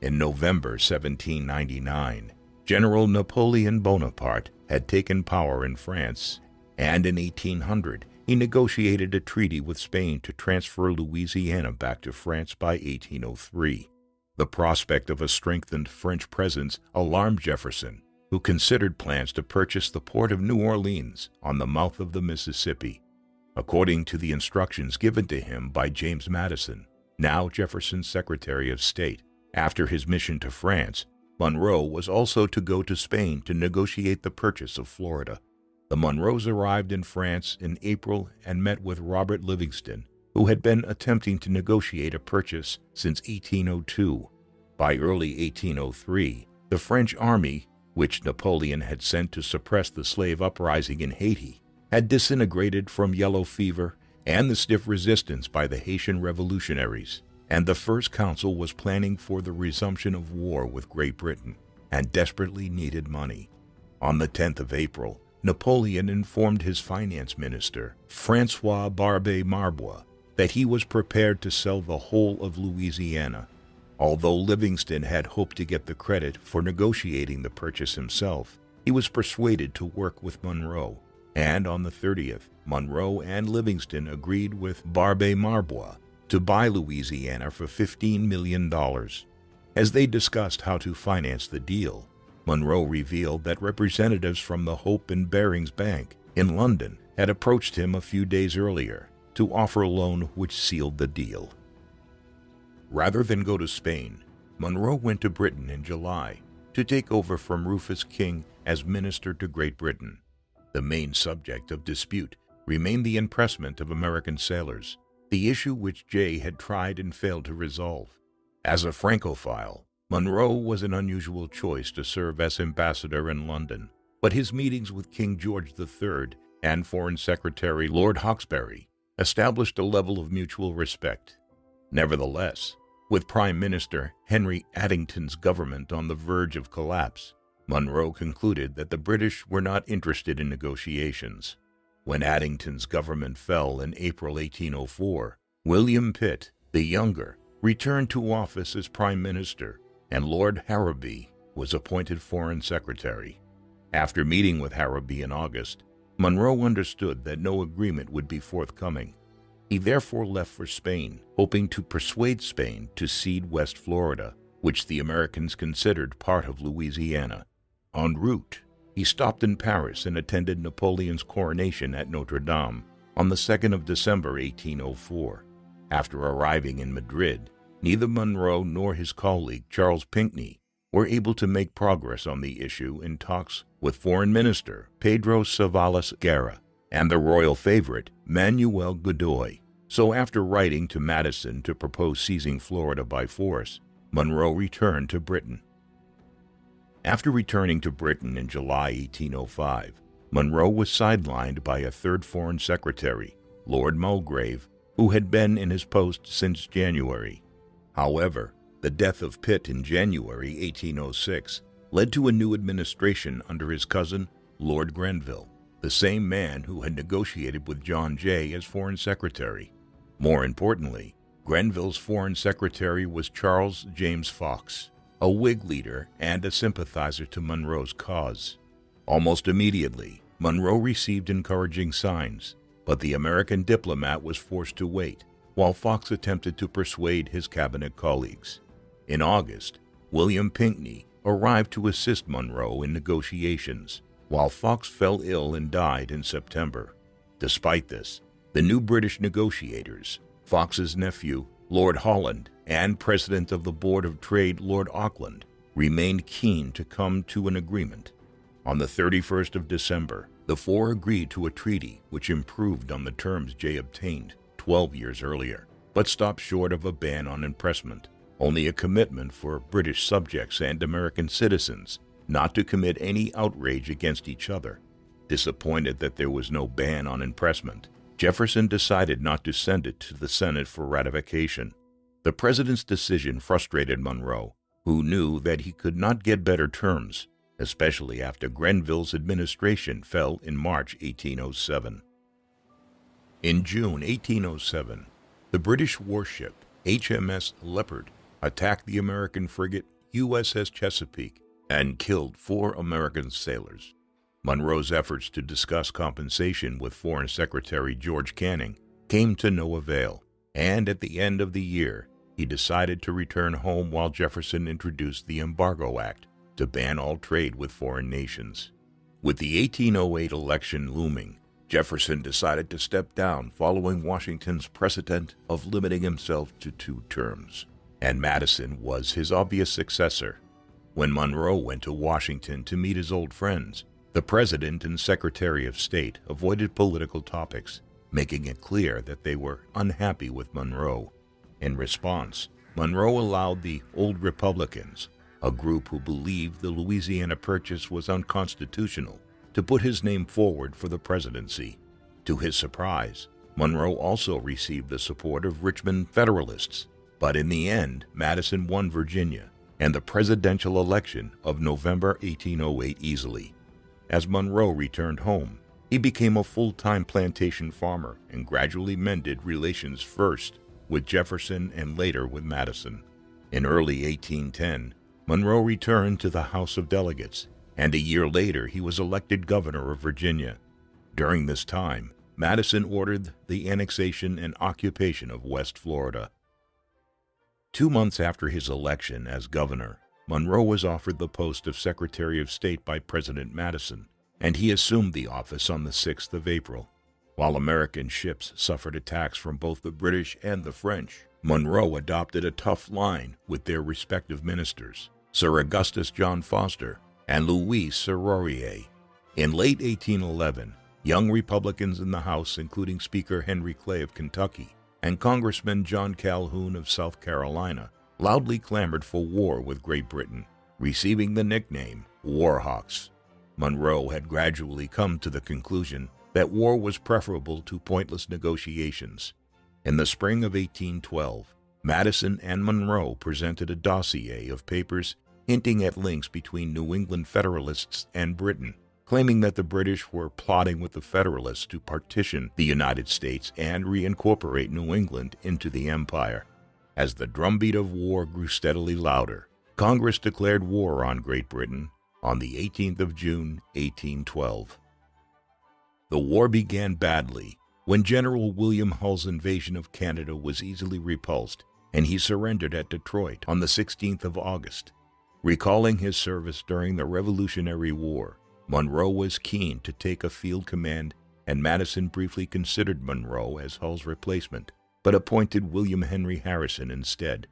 In November 1799, General Napoleon Bonaparte had taken power in France, and in 1800, he negotiated a treaty with Spain to transfer Louisiana back to France by 1803. The prospect of a strengthened French presence alarmed Jefferson, who considered plans to purchase the port of New Orleans on the mouth of the Mississippi. According to the instructions given to him by James Madison, now Jefferson's Secretary of State, after his mission to France, Monroe was also to go to Spain to negotiate the purchase of Florida. The Monroes arrived in France in April and met with Robert Livingston, who who had been attempting to negotiate a purchase since 1802. By early 1803, the French army, which Napoleon had sent to suppress the slave uprising in Haiti, had disintegrated from yellow fever and the stiff resistance by the Haitian revolutionaries, and the First Consul was planning for the resumption of war with Great Britain and desperately needed money. On the 10th of April, Napoleon informed his finance minister, François Barbé Marbois, that he was prepared to sell the whole of Louisiana. Although Livingston had hoped to get the credit for negotiating the purchase himself, he was persuaded to work with Monroe, and on the 30th, Monroe and Livingston agreed with Barbé Marbois to buy Louisiana for $15 million. As they discussed how to finance the deal, Monroe revealed that representatives from the Hope and Bearings Bank in London had approached him a few days earlier to offer a loan which sealed the deal. Rather than go to Spain, Monroe went to Britain in July to take over from Rufus King as minister to Great Britain. The main subject of dispute remained the impressment of American sailors, the issue which Jay had tried and failed to resolve. As a Francophile, Monroe was an unusual choice to serve as ambassador in London, but his meetings with King George III and Foreign Secretary Lord Hawkesbury established a level of mutual respect. Nevertheless, with Prime Minister Henry Addington's government on the verge of collapse, Monroe concluded that the British were not interested in negotiations. When Addington's government fell in April 1804, William Pitt, the younger, returned to office as Prime Minister, and Lord Harrowby was appointed Foreign Secretary. After meeting with Harrowby in August, Monroe understood that no agreement would be forthcoming. He therefore left for Spain, hoping to persuade Spain to cede West Florida, which the Americans considered part of Louisiana. En route, he stopped in Paris and attended Napoleon's coronation at Notre Dame on the 2nd of December 1804. After arriving in Madrid, neither Monroe nor his colleague Charles Pinckney were able to make progress on the issue in talks with Foreign Minister Pedro Savalas Guerra and the royal favorite Manuel Godoy. So after writing to Madison to propose seizing Florida by force, Monroe returned to Britain. After returning to Britain in July 1805, Monroe was sidelined by a third Foreign Secretary, Lord Mulgrave, who had been in his post since January. However, the death of Pitt in January 1806 led to a new administration under his cousin, Lord Grenville, the same man who had negotiated with John Jay as Foreign Secretary. More importantly, Grenville's Foreign Secretary was Charles James Fox, a Whig leader and a sympathizer to Monroe's cause. Almost immediately, Monroe received encouraging signs, but the American diplomat was forced to wait, while Fox attempted to persuade his cabinet colleagues. In August, William Pinckney arrived to assist Monroe in negotiations, while Fox fell ill and died in September. Despite this, the new British negotiators, Fox's nephew, Lord Holland, and President of the Board of Trade, Lord Auckland, remained keen to come to an agreement. On the 31st of December, the four agreed to a treaty which improved on the terms Jay obtained 12 years earlier, but stopped short of a ban on impressment, only a commitment for British subjects and American citizens not to commit any outrage against each other. Disappointed that there was no ban on impressment, Jefferson decided not to send it to the Senate for ratification. The president's decision frustrated Monroe, who knew that he could not get better terms, especially after Grenville's administration fell in March 1807. In June 1807, the British warship HMS Leopard attacked the American frigate USS Chesapeake and killed 4 American sailors. Monroe's efforts to discuss compensation with Foreign Secretary George Canning came to no avail, and at the end of the year, he decided to return home while Jefferson introduced the Embargo Act to ban all trade with foreign nations. With the 1808 election looming, Jefferson decided to step down following Washington's precedent of limiting himself to 2 terms, and Madison was his obvious successor. When Monroe went to Washington to meet his old friends, the President and Secretary of State avoided political topics making it clear that they were unhappy with Monroe. In response, Monroe allowed the Old Republicans, a group who believed the Louisiana Purchase was unconstitutional, to put his name forward for the presidency. To his surprise, Monroe also received the support of Richmond Federalists, but in the end, Madison won Virginia and the presidential election of November 1808 easily. As Monroe returned home, he became a full-time plantation farmer and gradually mended relations first with Jefferson and later with Madison. In early 1810, Monroe returned to the House of Delegates, and a year later he was elected governor of Virginia. During this time, Madison ordered the annexation and occupation of West Florida. 2 months after his election as governor, Monroe was offered the post of Secretary of State by President Madison, and he assumed the office on the 6th of April. While American ships suffered attacks from both the British and the French, Monroe adopted a tough line with their respective ministers, Sir Augustus John Foster and Louis Serrurier. In late 1811, young Republicans in the House, including Speaker Henry Clay of Kentucky and Congressman John Calhoun of South Carolina, loudly clamored for war with Great Britain, receiving the nickname War Hawks. Monroe had gradually come to the conclusion that war was preferable to pointless negotiations. In the spring of 1812, Madison and Monroe presented a dossier of papers hinting at links between New England Federalists and Britain, claiming that the British were plotting with the Federalists to partition the United States and reincorporate New England into the empire. As the drumbeat of war grew steadily louder, Congress declared war on Great Britain on the 18th of June, 1812. The war began badly when General William Hull's invasion of Canada was easily repulsed, and he surrendered at Detroit on the 16th of August. Recalling his service during the Revolutionary War, Monroe was keen to take a field command, and Madison briefly considered Monroe as Hull's replacement, but appointed William Henry Harrison instead.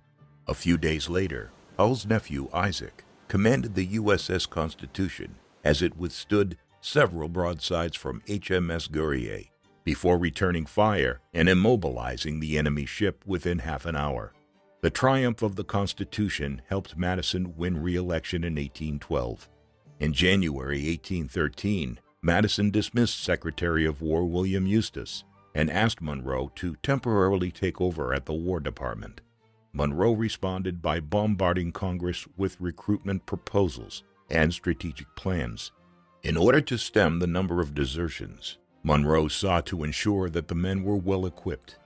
A few days later, Hull's nephew Isaac commanded the USS Constitution as it withstood several broadsides from HMS Guerrier before returning fire and immobilizing the enemy ship within half an hour. The triumph of the Constitution helped Madison win re-election in 1812. In January 1813, Madison dismissed Secretary of War William Eustis and asked Monroe to temporarily take over at the War Department. Monroe responded by bombarding Congress with recruitment proposals and strategic plans. In order to stem the number of desertions, Monroe sought to ensure that the men were well equipped.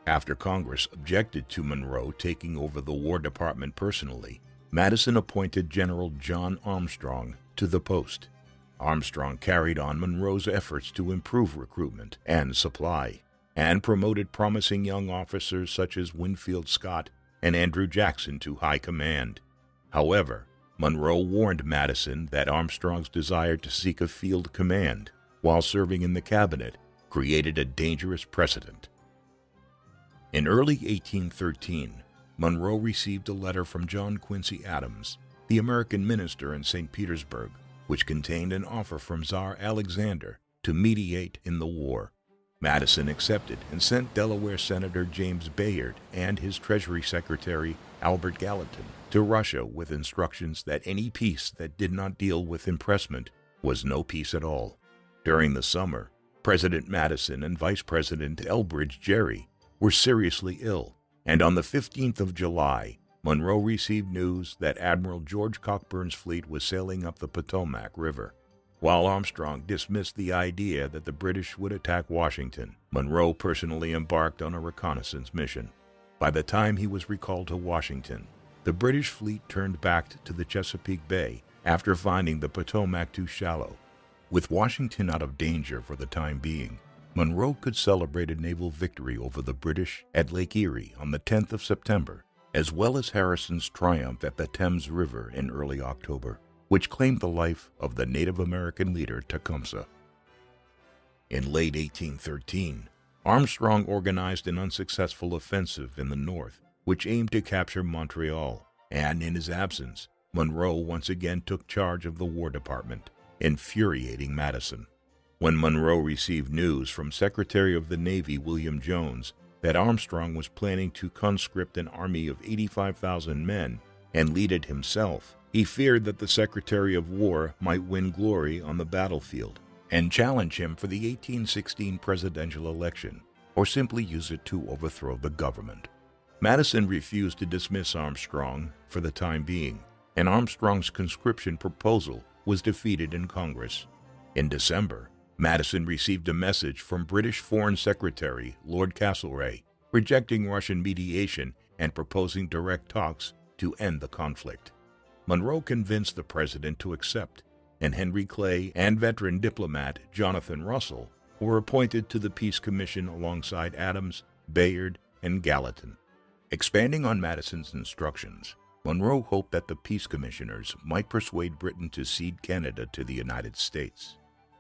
After Congress objected to Monroe taking over the War Department personally, Madison appointed General John Armstrong to the post. Armstrong carried on Monroe's efforts to improve recruitment and supply, and promoted promising young officers such as Winfield Scott and Andrew Jackson to high command. However, Monroe warned Madison that Armstrong's desire to seek a field command while serving in the cabinet created a dangerous precedent. In early 1813, Monroe received a letter from John Quincy Adams, the American minister in St. Petersburg, which contained an offer from Tsar Alexander to mediate in the war. Madison accepted and sent Delaware Senator James Bayard and his Treasury Secretary Albert Gallatin to Russia with instructions that any peace that did not deal with impressment was no peace at all. During the summer, President Madison and Vice President Elbridge Gerry were seriously ill, and on the 15th of July, Monroe received news that Admiral George Cockburn's fleet was sailing up the Potomac River. While Armstrong dismissed the idea that the British would attack Washington, Monroe personally embarked on a reconnaissance mission. By the time he was recalled to Washington, the British fleet turned back to the Chesapeake Bay after finding the Potomac too shallow. With Washington out of danger for the time being, Monroe could celebrate a naval victory over the British at Lake Erie on the 10th of September, as well as Harrison's triumph at the Thames River in early October, which claimed the life of the Native American leader Tecumseh. In late 1813, Armstrong organized an unsuccessful offensive in the north, which aimed to capture Montreal, and in his absence, Monroe once again took charge of the War Department, infuriating Madison. When Monroe received news from Secretary of the Navy William Jones that Armstrong was planning to conscript an army of 85,000 men and lead it himself, he feared that the Secretary of War might win glory on the battlefield and challenge him for the 1816 presidential election, or simply use it to overthrow the government. Madison refused to dismiss Armstrong for the time being, and Armstrong's conscription proposal was defeated in Congress. In December, Madison received a message from British Foreign Secretary Lord Castlereagh rejecting Russian mediation and proposing direct talks to end the conflict. Monroe convinced the president to accept, and Henry Clay and veteran diplomat Jonathan Russell were appointed to the Peace Commission alongside Adams, Bayard, and Gallatin. Expanding on Madison's instructions, Monroe hoped that the peace commissioners might persuade Britain to cede Canada to the United States.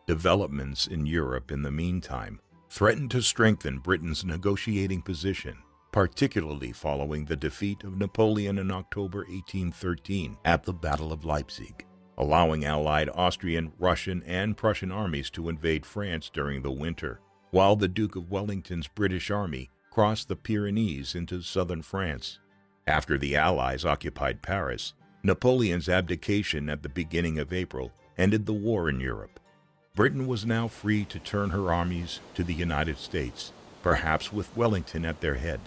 Developments in Europe in the meantime threatened to strengthen Britain's negotiating position, particularly following the defeat of Napoleon in October 1813 at the Battle of Leipzig, allowing Allied Austrian, Russian, and Prussian armies to invade France during the winter, while the Duke of Wellington's British army crossed the Pyrenees into southern France. After the Allies occupied Paris, Napoleon's abdication at the beginning of April ended the war in Europe. Britain was now free to turn her armies to the United States, perhaps with Wellington at their head.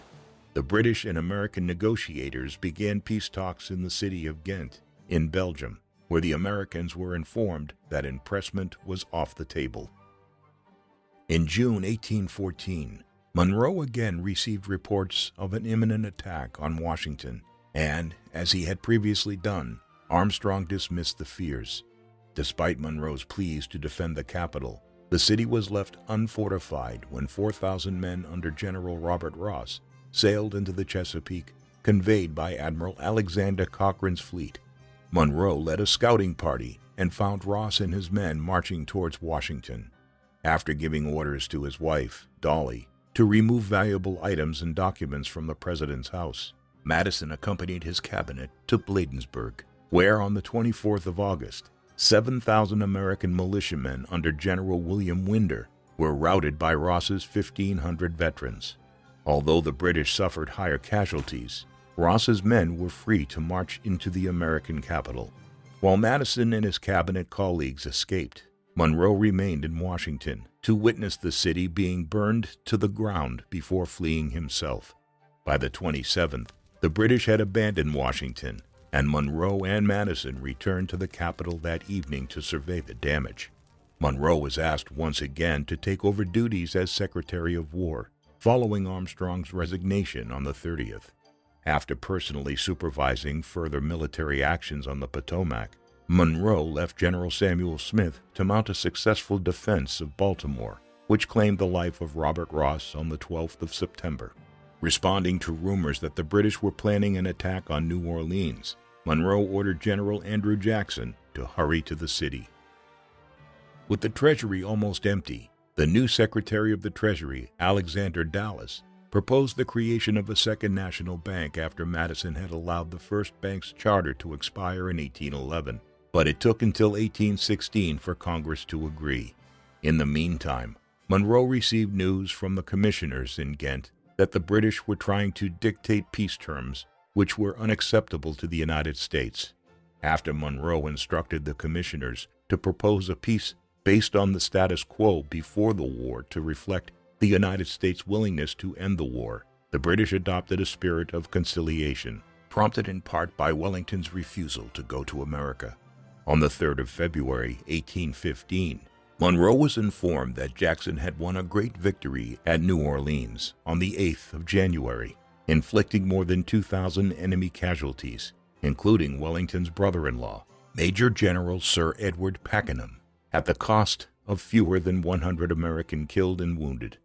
The British and American negotiators began peace talks in the city of Ghent, in Belgium, where the Americans were informed that impressment was off the table. In June 1814, Monroe again received reports of an imminent attack on Washington, and, as he had previously done, Armstrong dismissed the fears. Despite Monroe's pleas to defend the capital, the city was left unfortified when 4,000 men under General Robert Ross sailed into the Chesapeake, conveyed by Admiral Alexander Cochrane's fleet. Monroe led a scouting party and found Ross and his men marching towards Washington. After giving orders to his wife, Dolly, to remove valuable items and documents from the president's house, Madison accompanied his cabinet to Bladensburg, where on the 24th of August, 7,000 American militiamen under General William Winder were routed by Ross's 1,500 veterans. Although the British suffered higher casualties, Ross's men were free to march into the American capital. While Madison and his cabinet colleagues escaped, Monroe remained in Washington to witness the city being burned to the ground before fleeing himself. By the 27th, the British had abandoned Washington, and Monroe and Madison returned to the capital that evening to survey the damage. Monroe was asked once again to take over duties as Secretary of War, following Armstrong's resignation on the 30th. After personally supervising further military actions on the Potomac, Monroe left General Samuel Smith to mount a successful defense of Baltimore, which claimed the life of Robert Ross on the 12th of September. Responding to rumors that the British were planning an attack on New Orleans, Monroe ordered General Andrew Jackson to hurry to the city. With the Treasury almost empty, the new Secretary of the Treasury, Alexander Dallas, proposed the creation of a second national bank after Madison had allowed the first bank's charter to expire in 1811, but it took until 1816 for Congress to agree. In the meantime, Monroe received news from the commissioners in Ghent that the British were trying to dictate peace terms which were unacceptable to the United States. After Monroe instructed the commissioners to propose a peace based on the status quo before the war to reflect the United States' willingness to end the war, the British adopted a spirit of conciliation, prompted in part by Wellington's refusal to go to America. On the 3rd of February, 1815, Monroe was informed that Jackson had won a great victory at New Orleans on the 8th of January, inflicting more than 2,000 enemy casualties, including Wellington's brother-in-law, Major General Sir Edward Pakenham, at the cost of fewer than 100 American killed and wounded.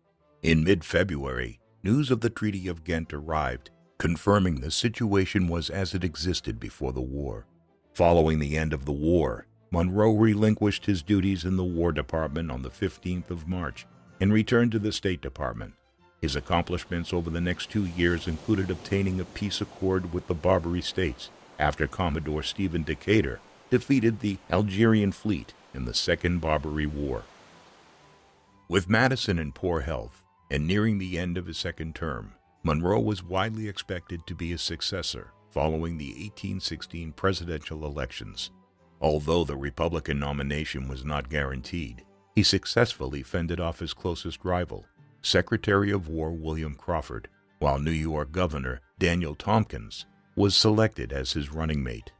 In mid-February, news of the Treaty of Ghent arrived, confirming the situation was as it existed before the war. Following the end of the war, Monroe relinquished his duties in the War Department on the 15th of March and returned to the State Department. His accomplishments over the next 2 years included obtaining a peace accord with the Barbary States after Commodore Stephen Decatur defeated the Algerian fleet in the Second Barbary War. With Madison in poor health and nearing the end of his second term, Monroe was widely expected to be his successor following the 1816 presidential elections. Although the Republican nomination was not guaranteed, he successfully fended off his closest rival, Secretary of War William Crawford, while New York Governor Daniel Tompkins was selected as his running mate.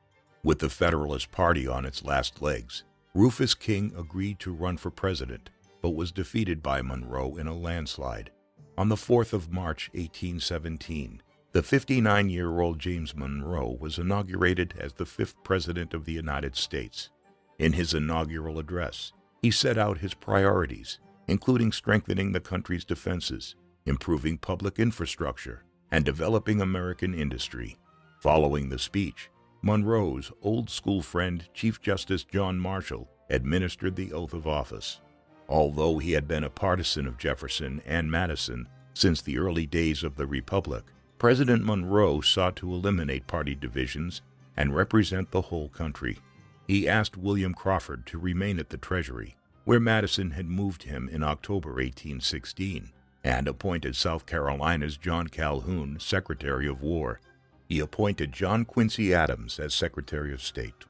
With the Federalist Party on its last legs, Rufus King agreed to run for president, but was defeated by Monroe in a landslide. On the 4th of March, 1817, the 59-year-old James Monroe was inaugurated as the 5th President of the United States. In his inaugural address, he set out his priorities, including strengthening the country's defenses, improving public infrastructure, and developing American industry. Following the speech, Monroe's old-school friend, Chief Justice John Marshall, administered the oath of office. Although he had been a partisan of Jefferson and Madison since the early days of the Republic, President Monroe sought to eliminate party divisions and represent the whole country. He asked William Crawford to remain at the Treasury, where Madison had moved him in October 1816, and appointed South Carolina's John Calhoun Secretary of War. He appointed John Quincy Adams as Secretary of State.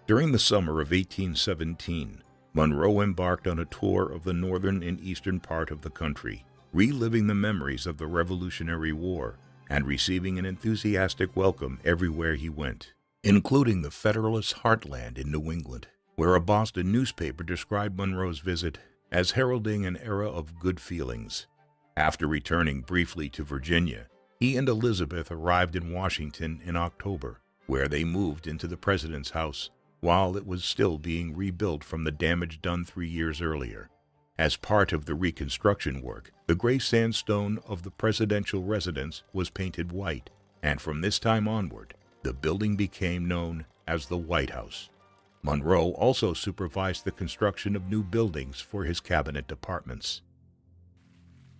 During the summer of 1817, Monroe embarked on a tour of the northern and eastern part of the country, reliving the memories of the Revolutionary War and receiving an enthusiastic welcome everywhere he went, including the Federalist heartland in New England, where a Boston newspaper described Monroe's visit as heralding an era of good feelings. After returning briefly to Virginia, he and Elizabeth arrived in Washington in October, where they moved into the president's house while it was still being rebuilt from the damage done 3 years earlier. As part of the reconstruction work, the gray sandstone of the presidential residence was painted white, and from this time onward, the building became known as the White House. Monroe also supervised the construction of new buildings for his cabinet departments.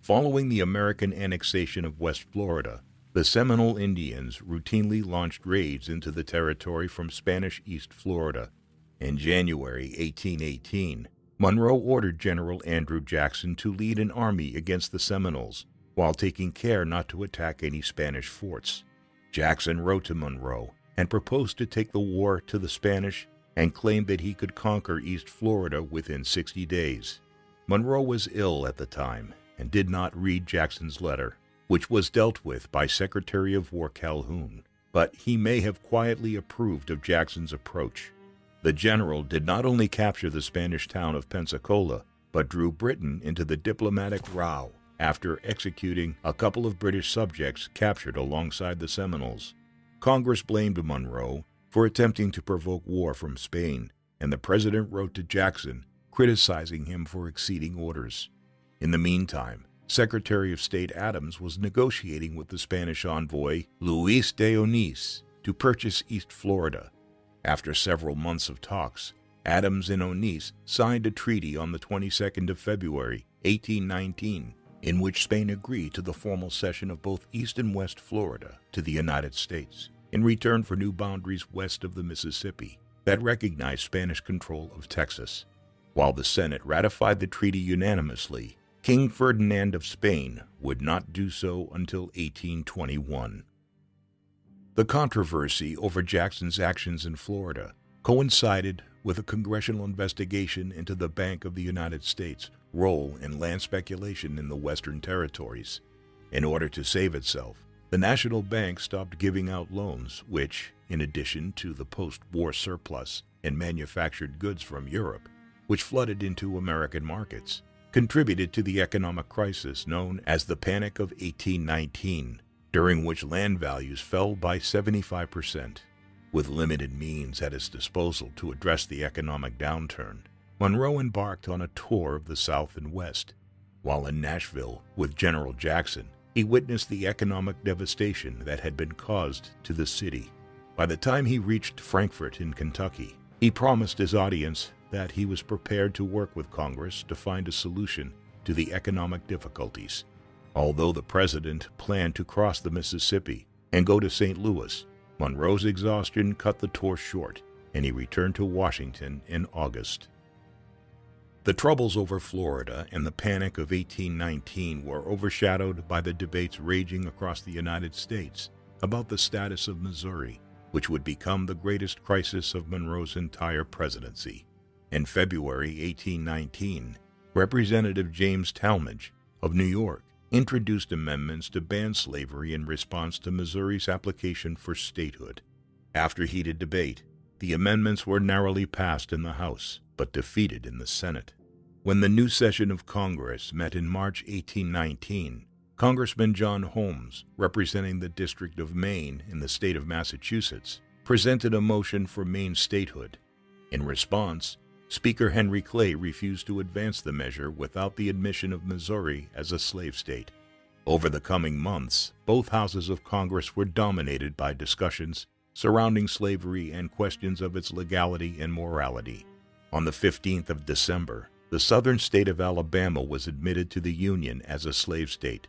Following the American annexation of West Florida, the Seminole Indians routinely launched raids into the territory from Spanish East Florida. In January 1818, Monroe ordered General Andrew Jackson to lead an army against the Seminoles, while taking care not to attack any Spanish forts. Jackson wrote to Monroe and proposed to take the war to the Spanish and claimed that he could conquer East Florida within 60 days. Monroe was ill at the time and did not read Jackson's letter, which was dealt with by Secretary of War Calhoun, but he may have quietly approved of Jackson's approach. The general did not only capture the Spanish town of Pensacola, but drew Britain into the diplomatic row after executing a couple of British subjects captured alongside the Seminoles. Congress blamed Monroe for attempting to provoke war from Spain, and the president wrote to Jackson, criticizing him for exceeding orders. In the meantime, Secretary of State Adams was negotiating with the Spanish envoy Luis de Onís to purchase East Florida. After several months of talks, Adams and Onís signed a treaty on the 22nd of February, 1819, in which Spain agreed to the formal cession of both East and West Florida to the United States in return for new boundaries west of the Mississippi that recognized Spanish control of Texas. While the Senate ratified the treaty unanimously, King Ferdinand of Spain would not do so until 1821. The controversy over Jackson's actions in Florida coincided with a congressional investigation into the Bank of the United States' role in land speculation in the Western Territories. In order to save itself, the National Bank stopped giving out loans, which, in addition to the post-war surplus in manufactured goods from Europe, which flooded into American markets, contributed to the economic crisis known as the Panic of 1819, during which land values fell by 75%. With limited means at his disposal to address the economic downturn, Monroe embarked on a tour of the South and West. While in Nashville with General Jackson, he witnessed the economic devastation that had been caused to the city. By the time he reached Frankfort in Kentucky, he promised his audience that he was prepared to work with Congress to find a solution to the economic difficulties. Although the president planned to cross the Mississippi and go to St. Louis, Monroe's exhaustion cut the tour short, and he returned to Washington in August. The troubles over Florida and the Panic of 1819 were overshadowed by the debates raging across the United States about the status of Missouri, which would become the greatest crisis of Monroe's entire presidency. In February 1819, Representative James Talmadge of New York introduced amendments to ban slavery in response to Missouri's application for statehood. After heated debate, the amendments were narrowly passed in the House, but defeated in the Senate. When the new session of Congress met in March 1819, Congressman John Holmes, representing the District of Maine in the state of Massachusetts, presented a motion for Maine statehood. In response, Speaker Henry Clay refused to advance the measure without the admission of Missouri as a slave state. Over the coming months, both houses of Congress were dominated by discussions surrounding slavery and questions of its legality and morality. On the 15th of December, the southern state of Alabama was admitted to the Union as a slave state.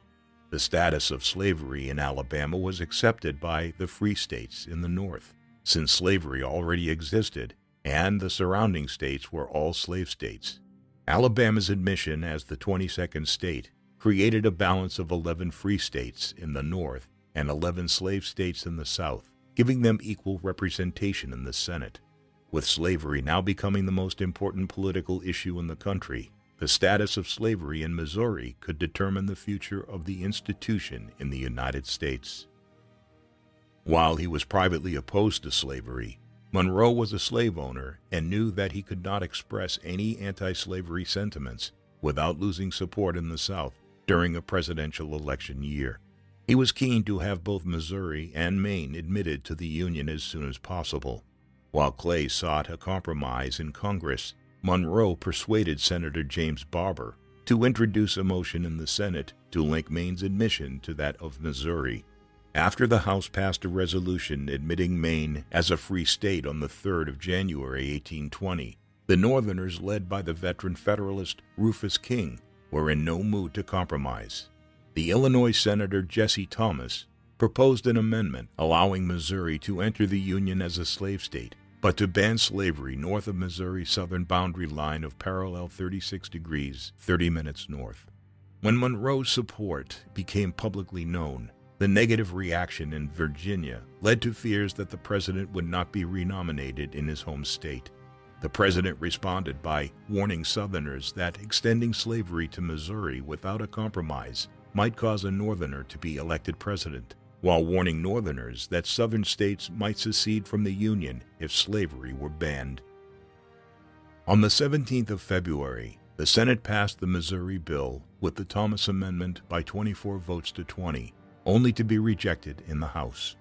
The status of slavery in Alabama was accepted by the free states in the North, since slavery already existed and the surrounding states were all slave states. Alabama's admission as the 22nd state created a balance of 11 free states in the North and 11 slave states in the South, giving them equal representation in the Senate. With slavery now becoming the most important political issue in the country, the status of slavery in Missouri could determine the future of the institution in the United States. While he was privately opposed to slavery, Monroe was a slave owner and knew that he could not express any anti-slavery sentiments without losing support in the South during a presidential election year. He was keen to have both Missouri and Maine admitted to the Union as soon as possible. While Clay sought a compromise in Congress, Monroe persuaded Senator James Barber to introduce a motion in the Senate to link Maine's admission to that of Missouri. After the House passed a resolution admitting Maine as a free state on the 3rd of January 1820, the Northerners, led by the veteran Federalist Rufus King, were in no mood to compromise. The Illinois Senator Jesse Thomas proposed an amendment allowing Missouri to enter the Union as a slave state, but to ban slavery north of Missouri's southern boundary line of parallel 36 degrees 30 minutes north. When Monroe's support became publicly known, the negative reaction in Virginia led to fears that the president would not be renominated in his home state. The president responded by warning Southerners that extending slavery to Missouri without a compromise might cause a Northerner to be elected president, while warning Northerners that Southern states might secede from the Union if slavery were banned. On the 17th of February, the Senate passed the Missouri bill with the Thomas Amendment by 24 votes to 20, only to be rejected in the House.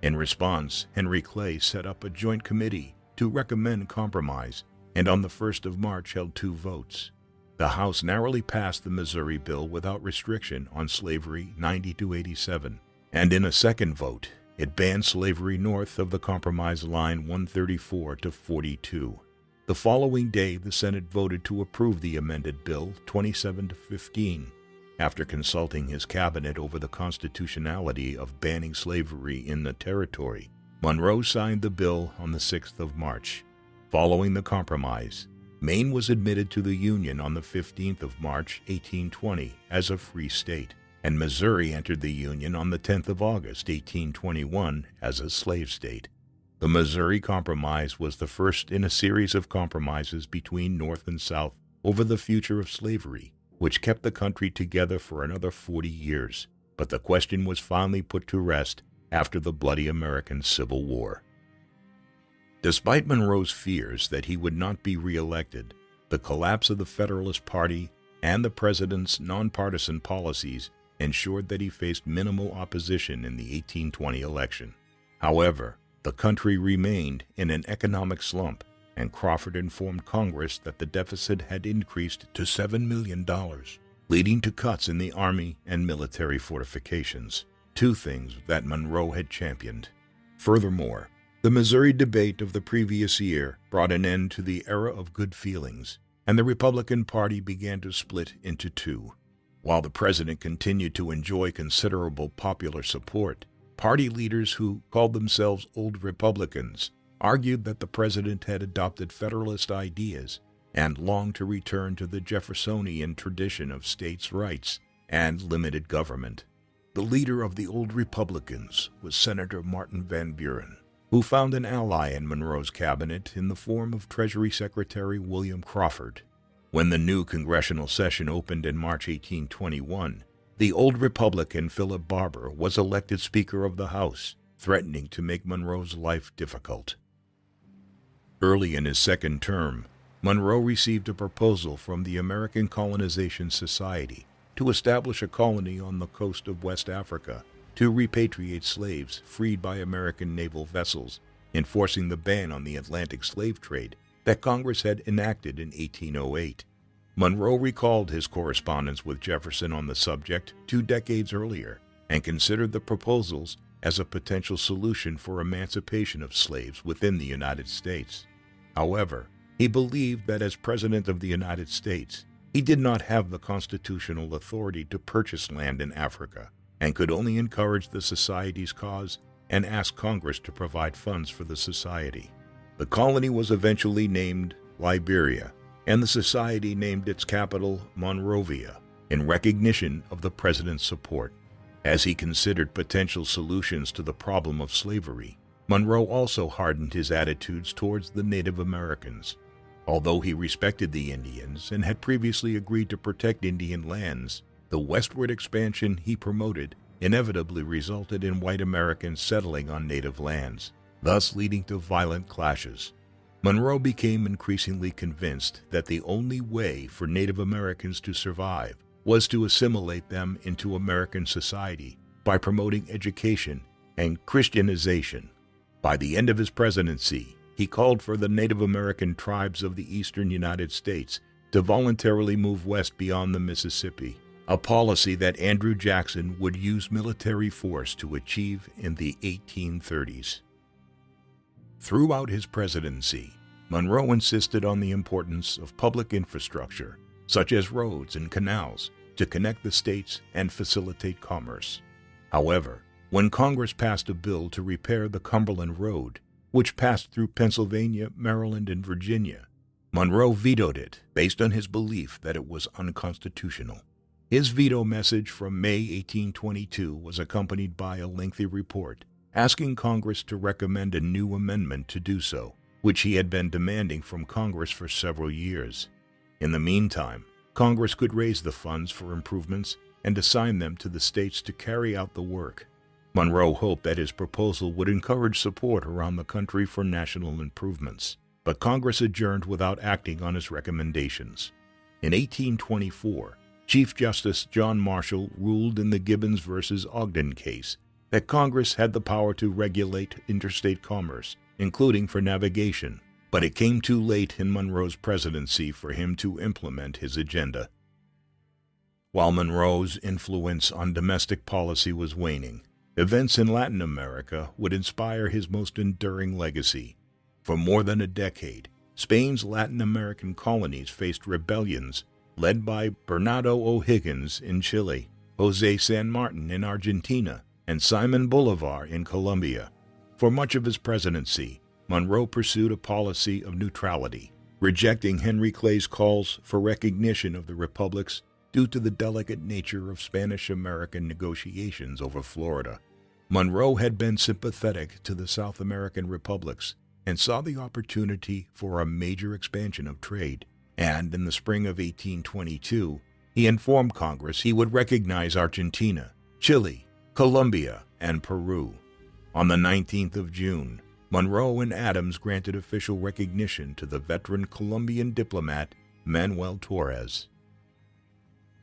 In response, Henry Clay set up a joint committee to recommend compromise, and on the 1st of March held 2 votes. The House narrowly passed the Missouri bill without restriction on slavery 90-87, and in a second vote, it banned slavery north of the compromise line 134-42. The following day, the Senate voted to approve the amended bill 27-15. After consulting his cabinet over the constitutionality of banning slavery in the territory, Monroe signed the bill on the 6th of March. Following the compromise, Maine was admitted to the Union on the 15th of March, 1820, as a free state, and Missouri entered the Union on the 10th of August, 1821, as a slave state. The Missouri Compromise was the first in a series of compromises between North and South over the future of slavery, which kept the country together for another 40 years, but the question was finally put to rest after the bloody American Civil War. Despite Monroe's fears that he would not be reelected, the collapse of the Federalist Party and the president's nonpartisan policies ensured that he faced minimal opposition in the 1820 election. However, the country remained in an economic slump, and Crawford informed Congress that the deficit had increased to $7 million, leading to cuts in the Army and military fortifications, 2 things that Monroe had championed. Furthermore, the Missouri debate of the previous year brought an end to the era of good feelings, and the Republican Party began to split into 2. While the president continued to enjoy considerable popular support, party leaders who called themselves Old Republicans argued that the president had adopted Federalist ideas and longed to return to the Jeffersonian tradition of states' rights and limited government. The leader of the old Republicans was Senator Martin Van Buren, who found an ally in Monroe's cabinet in the form of Treasury Secretary William Crawford. When the new congressional session opened in March 1821, the old Republican Philip Barber was elected Speaker of the House, threatening to make Monroe's life difficult. Early in his second term, Monroe received a proposal from the American Colonization Society to establish a colony on the coast of West Africa to repatriate slaves freed by American naval vessels, enforcing the ban on the Atlantic slave trade that Congress had enacted in 1808. Monroe recalled his correspondence with Jefferson on the subject 2 decades earlier and considered the proposals as a potential solution for emancipation of slaves within the United States. However, he believed that as President of the United States, he did not have the constitutional authority to purchase land in Africa and could only encourage the Society's cause and ask Congress to provide funds for the Society. The colony was eventually named Liberia, and the Society named its capital Monrovia in recognition of the President's support. As he considered potential solutions to the problem of slavery, Monroe also hardened his attitudes towards the Native Americans. Although he respected the Indians and had previously agreed to protect Indian lands, the westward expansion he promoted inevitably resulted in white Americans settling on native lands, thus leading to violent clashes. Monroe became increasingly convinced that the only way for Native Americans to survive was to assimilate them into American society by promoting education and Christianization. By the end of his presidency, he called for the Native American tribes of the eastern United States to voluntarily move west beyond the Mississippi, a policy that Andrew Jackson would use military force to achieve in the 1830s. Throughout his presidency, Monroe insisted on the importance of public infrastructure, such as roads and canals, to connect the states and facilitate commerce. However, when Congress passed a bill to repair the Cumberland Road, which passed through Pennsylvania, Maryland, and Virginia, Monroe vetoed it based on his belief that it was unconstitutional. His veto message from May 1822 was accompanied by a lengthy report asking Congress to recommend a new amendment to do so, which he had been demanding from Congress for several years. In the meantime, Congress could raise the funds for improvements and assign them to the states to carry out the work. Monroe hoped that his proposal would encourage support around the country for national improvements, but Congress adjourned without acting on his recommendations. In 1824, Chief Justice John Marshall ruled in the Gibbons v. Ogden case that Congress had the power to regulate interstate commerce, including for navigation, but it came too late in Monroe's presidency for him to implement his agenda. While Monroe's influence on domestic policy was waning, events in Latin America would inspire his most enduring legacy. For more than a decade, Spain's Latin American colonies faced rebellions led by Bernardo O'Higgins in Chile, José San Martin in Argentina, and Simón Bolívar in Colombia. For much of his presidency, Monroe pursued a policy of neutrality, rejecting Henry Clay's calls for recognition of the republics due to the delicate nature of Spanish-American negotiations over Florida. Monroe had been sympathetic to the South American republics and saw the opportunity for a major expansion of trade, and in the spring of 1822, he informed Congress he would recognize Argentina, Chile, Colombia, and Peru. On the 19th of June, Monroe and Adams granted official recognition to the veteran Colombian diplomat Manuel Torres.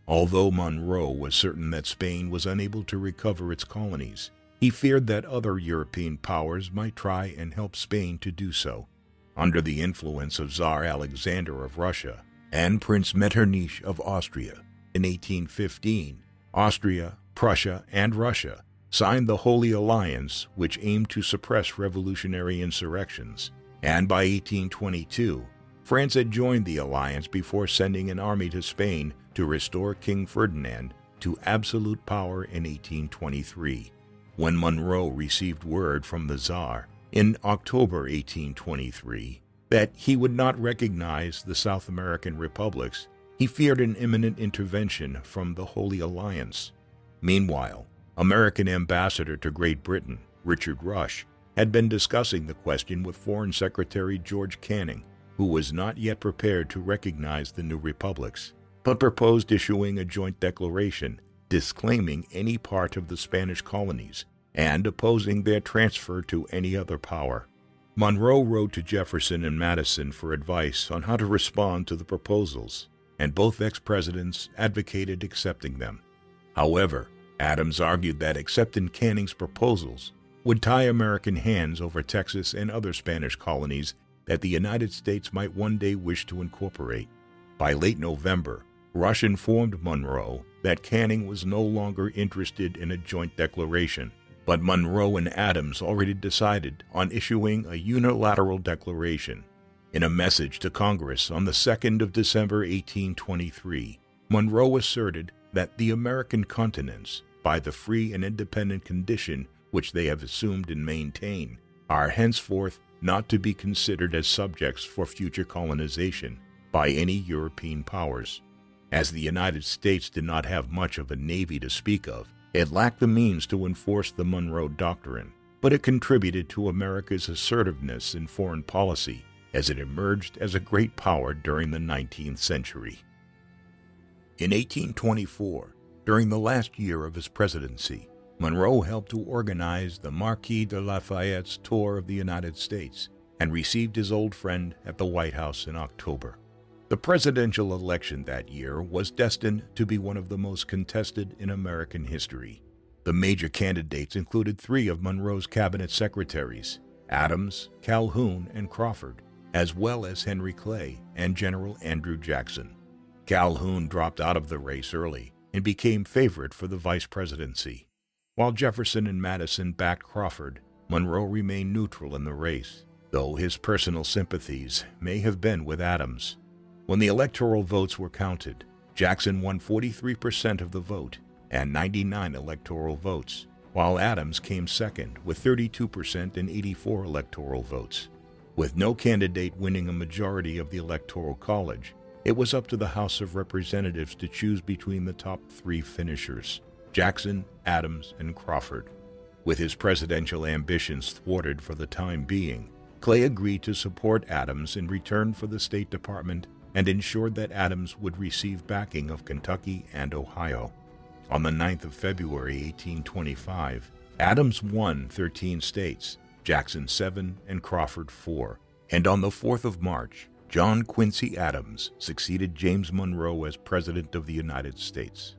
Although Monroe was certain that Spain was unable to recover its colonies, he feared that other European powers might try and help Spain to do so. Under the influence of Tsar Alexander of Russia and Prince Metternich of Austria, in 1815, Austria, Prussia, and Russia signed the Holy Alliance, which aimed to suppress revolutionary insurrections, and by 1822, France had joined the alliance before sending an army to Spain to restore King Ferdinand to absolute power in 1823. When Monroe received word from the Tsar in October 1823, that he would not recognize the South American republics. He feared an imminent intervention from the Holy Alliance. Meanwhile, American ambassador to Great Britain, Richard Rush, had been discussing the question with Foreign Secretary George Canning, who was not yet prepared to recognize the new republics, but proposed issuing a joint declaration disclaiming any part of the Spanish colonies and opposing their transfer to any other power. Monroe wrote to Jefferson and Madison for advice on how to respond to the proposals, and both ex-presidents advocated accepting them. However, Adams argued that accepting Canning's proposals would tie American hands over Texas and other Spanish colonies that the United States might one day wish to incorporate. By late November, Rush informed Monroe that Canning was no longer interested in a joint declaration, but Monroe and Adams already decided on issuing a unilateral declaration. In a message to Congress on the 2nd of December 1823, Monroe asserted that the American continents, by the free and independent condition which they have assumed and maintain, are henceforth not to be considered as subjects for future colonization by any European powers. As the United States did not have much of a navy to speak of, it lacked the means to enforce the Monroe Doctrine, but it contributed to America's assertiveness in foreign policy as it emerged as a great power during the 19th century. In 1824, during the last year of his presidency, Monroe helped to organize the Marquis de Lafayette's tour of the United States and received his old friend at the White House in October. The presidential election that year was destined to be one of the most contested in American history. The major candidates included three of Monroe's cabinet secretaries, Adams, Calhoun, and Crawford, as well as Henry Clay and General Andrew Jackson. Calhoun dropped out of the race early and became favorite for the vice presidency. While Jefferson and Madison backed Crawford, Monroe remained neutral in the race, though his personal sympathies may have been with Adams. When the electoral votes were counted, Jackson won 43% of the vote and 99 electoral votes, while Adams came second with 32% and 84 electoral votes. With no candidate winning a majority of the Electoral College, it was up to the House of Representatives to choose between the top three finishers, Jackson, Adams, and Crawford. With his presidential ambitions thwarted for the time being, Clay agreed to support Adams in return for the State Department and ensured that Adams would receive backing of Kentucky and Ohio. On the 9th of February 1825, Adams won 13 states, Jackson 7 and Crawford 4, and on the 4th of March, John Quincy Adams succeeded James Monroe as President of the United States.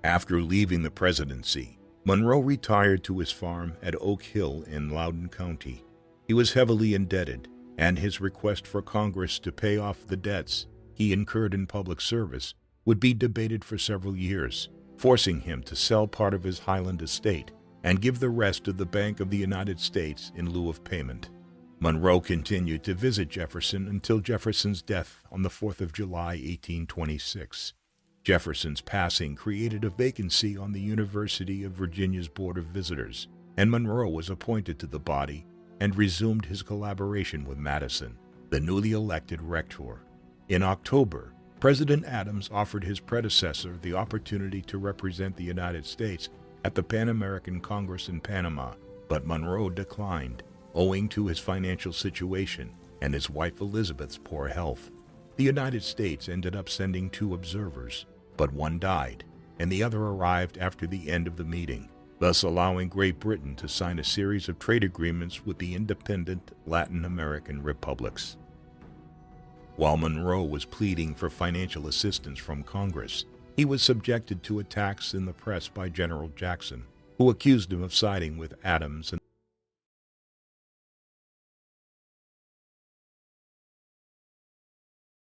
After leaving the presidency, Monroe retired to his farm at Oak Hill in Loudoun County. He was heavily indebted, and his request for Congress to pay off the debts he incurred in public service would be debated for several years, forcing him to sell part of his Highland estate and give the rest to the Bank of the United States in lieu of payment. Monroe continued to visit Jefferson until Jefferson's death on the 4th of July, 1826. Jefferson's passing created a vacancy on the University of Virginia's Board of Visitors, and Monroe was appointed to the body and resumed his collaboration with Madison, the newly elected rector. In October, President Adams offered his predecessor the opportunity to represent the United States at the Pan American Congress in Panama, but Monroe declined, owing to his financial situation and his wife Elizabeth's poor health. The United States ended up sending 2 observers, but one died, and the other arrived after the end of the meeting, thus allowing Great Britain to sign a series of trade agreements with the independent Latin American republics. While Monroe was pleading for financial assistance from Congress, he was subjected to attacks in the press by General Jackson, who accused him of siding with Adams and